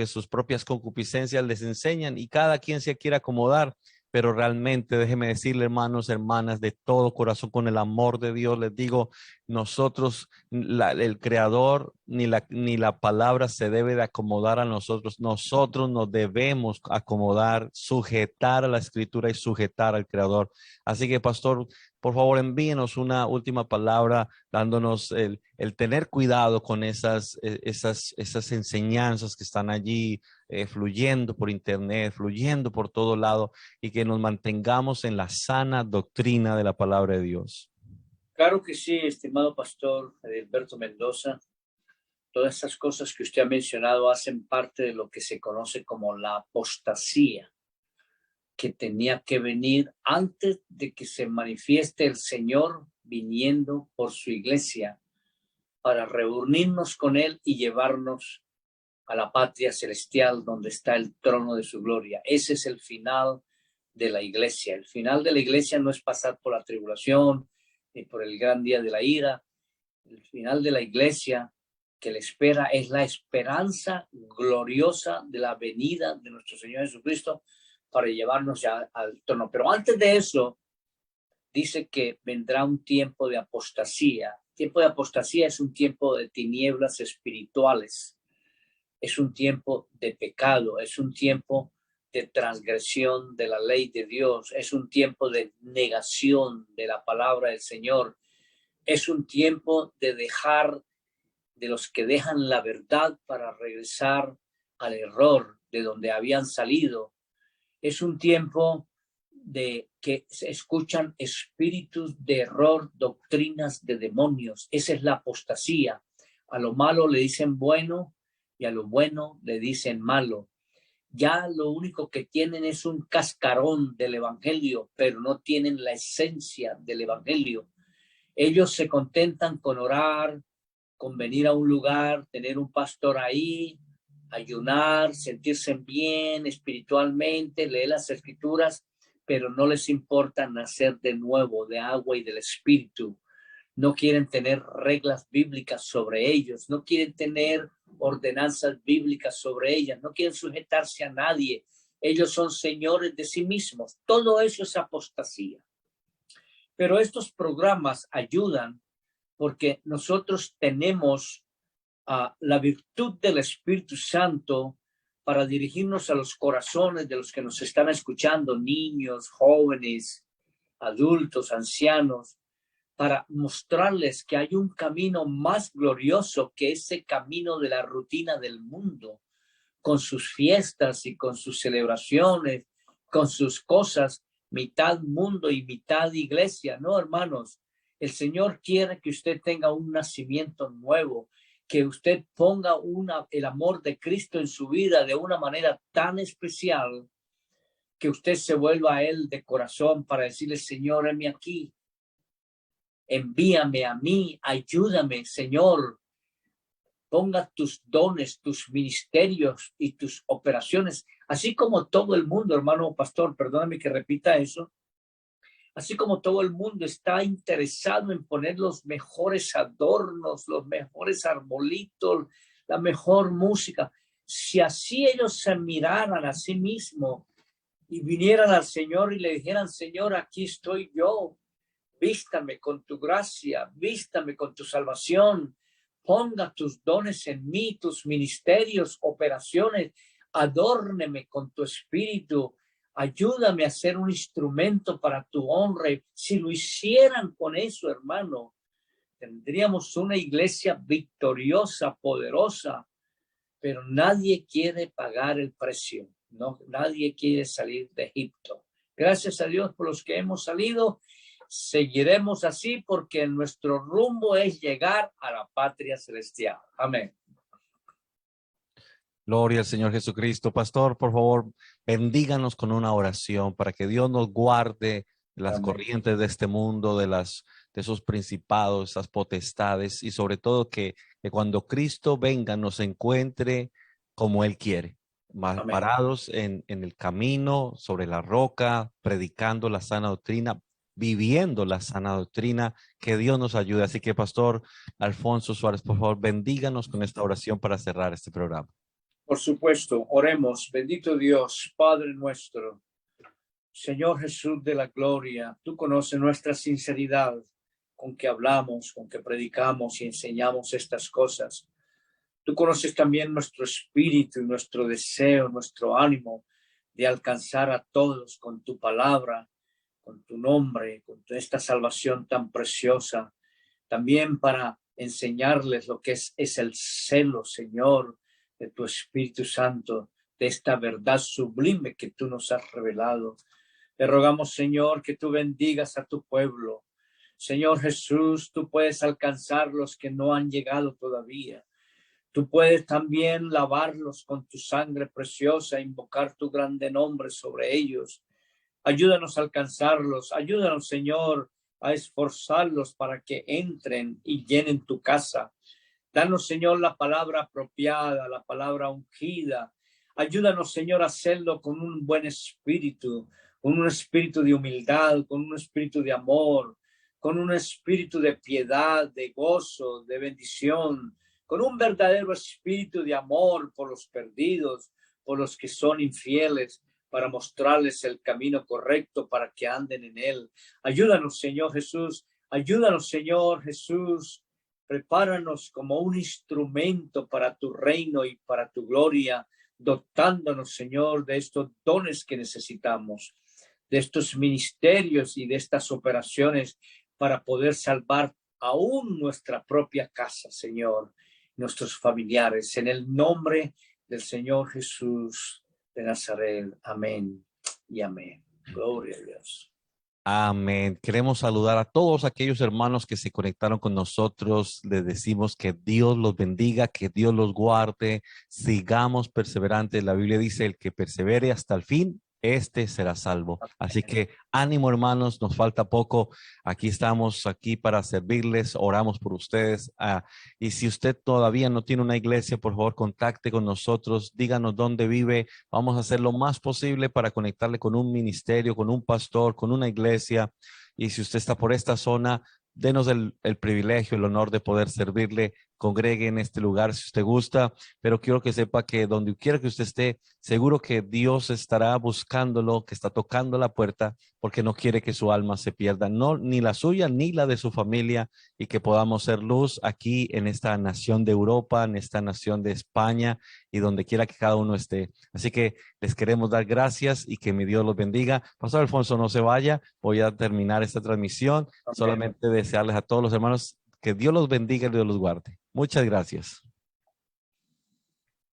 sus propias concupiscencias les enseñan, y cada quien se quiere acomodar. Pero realmente, déjeme decirle, hermanos, hermanas, de todo corazón, con el amor de Dios, les digo, nosotros, el creador ni la palabra se debe de acomodar a nosotros. Nosotros nos debemos acomodar, sujetar a la escritura y sujetar al creador. Así que, pastor, por favor, envíenos una última palabra dándonos el tener cuidado con esas enseñanzas que están allí fluyendo por internet, fluyendo por todo lado, y que nos mantengamos en la sana doctrina de la palabra de Dios. Claro que sí, estimado pastor Edilberto Mendoza. Todas estas cosas que usted ha mencionado hacen parte de lo que se conoce como la apostasía, que tenía que venir antes de que se manifieste el Señor viniendo por su iglesia para reunirnos con Él y llevarnos a la patria celestial donde está el trono de su gloria. Ese es el final de la iglesia. El final de la iglesia no es pasar por la tribulación ni por el gran día de la ira. El final de la iglesia que le espera es la esperanza gloriosa de la venida de nuestro Señor Jesucristo para llevarnos ya al trono. Pero antes de eso, dice que vendrá un tiempo de apostasía. Tiempo de apostasía es un tiempo de tinieblas espirituales. Es un tiempo de pecado, es un tiempo de transgresión de la ley de Dios, es un tiempo de negación de la palabra del Señor, es un tiempo de dejar, de los que dejan la verdad para regresar al error de donde habían salido. Es un tiempo de que se escuchan espíritus de error, doctrinas de demonios. Esa es la apostasía. A lo malo le dicen bueno y a lo bueno le dicen malo. Ya lo único que tienen es un cascarón del evangelio, pero no tienen la esencia del evangelio. Ellos se contentan con orar, con venir a un lugar, tener un pastor ahí, ayunar, sentirse bien espiritualmente, leer las escrituras, pero no les importa nacer de nuevo de agua y del espíritu. No quieren tener reglas bíblicas sobre ellos, no quieren tener ordenanzas bíblicas sobre ellas, no quieren sujetarse a nadie. Ellos son señores de sí mismos. Todo eso es apostasía. Pero estos programas ayudan porque nosotros tenemos la virtud del Espíritu Santo para dirigirnos a los corazones de los que nos están escuchando, niños, jóvenes, adultos, ancianos, para mostrarles que hay un camino más glorioso que ese camino de la rutina del mundo, con sus fiestas y con sus celebraciones, con sus cosas, mitad mundo y mitad iglesia. No, hermanos, el Señor quiere que usted tenga un nacimiento nuevo, que usted ponga el amor de Cristo en su vida de una manera tan especial que usted se vuelva a Él de corazón para decirle, Señor, heme aquí, envíame a mí, ayúdame, Señor, ponga tus dones, tus ministerios y tus operaciones, así como todo el mundo, hermano pastor, perdóname que repita eso, así como todo el mundo está interesado en poner los mejores adornos, los mejores arbolitos, la mejor música. Si así ellos se miraran a sí mismos y vinieran al Señor y le dijeran, Señor, aquí estoy yo, vístame con tu gracia, vístame con tu salvación, ponga tus dones en mí, tus ministerios, operaciones, adórneme con tu espíritu, ayúdame a ser un instrumento para tu honra. Si lo hicieran con eso, hermano, tendríamos una iglesia victoriosa, poderosa, pero nadie quiere pagar el precio, ¿no? Nadie quiere salir de Egipto. Gracias a Dios por los que hemos salido. Seguiremos así porque nuestro rumbo es llegar a la patria celestial. Amén. Gloria al Señor Jesucristo. Pastor, por favor, bendíganos con una oración para que Dios nos guarde de las Amén. corrientes de este mundo, de esos principados, esas potestades, y sobre todo que cuando Cristo venga nos encuentre como Él quiere, Amén. parados en el camino, sobre la roca, predicando la sana doctrina, viviendo la sana doctrina. Que Dios nos ayude. Así que, Pastor Alfonso Suárez, por favor, bendíganos con esta oración para cerrar este programa. Por supuesto, oremos. Bendito Dios, Padre nuestro, Señor Jesús de la gloria, tú conoces nuestra sinceridad con que hablamos, con que predicamos y enseñamos estas cosas. Tú conoces también nuestro espíritu, nuestro deseo, nuestro ánimo de alcanzar a todos con tu palabra, con tu nombre, con esta salvación tan preciosa. También para enseñarles lo que es el celo, Señor, de tu Espíritu Santo, de esta verdad sublime que tú nos has revelado. Te rogamos, Señor, que tú bendigas a tu pueblo. Señor Jesús, tú puedes alcanzar los que no han llegado todavía. Tú puedes también lavarlos con tu sangre preciosa, invocar tu grande nombre sobre ellos. Ayúdanos a alcanzarlos. Ayúdanos, Señor, a esforzarlos para que entren y llenen tu casa. Danos, Señor, la palabra apropiada, la palabra ungida. Ayúdanos, Señor, a hacerlo con un buen espíritu, con un espíritu de humildad, con un espíritu de amor, con un espíritu de piedad, de gozo, de bendición, con un verdadero espíritu de amor por los perdidos, por los que son infieles, para mostrarles el camino correcto para que anden en él. Ayúdanos, Señor Jesús. Ayúdanos, Señor Jesús. Prepáranos como un instrumento para tu reino y para tu gloria, dotándonos, Señor, de estos dones que necesitamos, de estos ministerios y de estas operaciones para poder salvar aún nuestra propia casa, Señor, nuestros familiares, en el nombre del Señor Jesús de Nazaret. Amén y amén. Gloria a Dios. Amén. Queremos saludar a todos aquellos hermanos que se conectaron con nosotros. Les decimos que Dios los bendiga, que Dios los guarde. Sigamos perseverantes. La Biblia dice, el que persevere hasta el fin, este será salvo. Así que ánimo, hermanos, nos falta poco. Aquí estamos aquí para servirles. Oramos por ustedes. Y si usted todavía no tiene una iglesia, por favor, contacte con nosotros. Díganos dónde vive. Vamos a hacer lo más posible para conectarle con un ministerio, con un pastor, con una iglesia. Y si usted está por esta zona, denos el privilegio, el honor de poder servirle. Congregue en este lugar si usted gusta, pero quiero que sepa que donde quiera que usted esté, seguro que Dios estará buscándolo, que está tocando la puerta, porque no quiere que su alma se pierda, no, ni la suya ni la de su familia, y que podamos ser luz aquí en esta nación de Europa, en esta nación de España y donde quiera que cada uno esté. Así que les queremos dar gracias y que mi Dios los bendiga. Pastor Alfonso, no se vaya, voy a terminar esta transmisión. Amén. Solamente desearles a todos los hermanos que Dios los bendiga y Dios los guarde. Muchas gracias.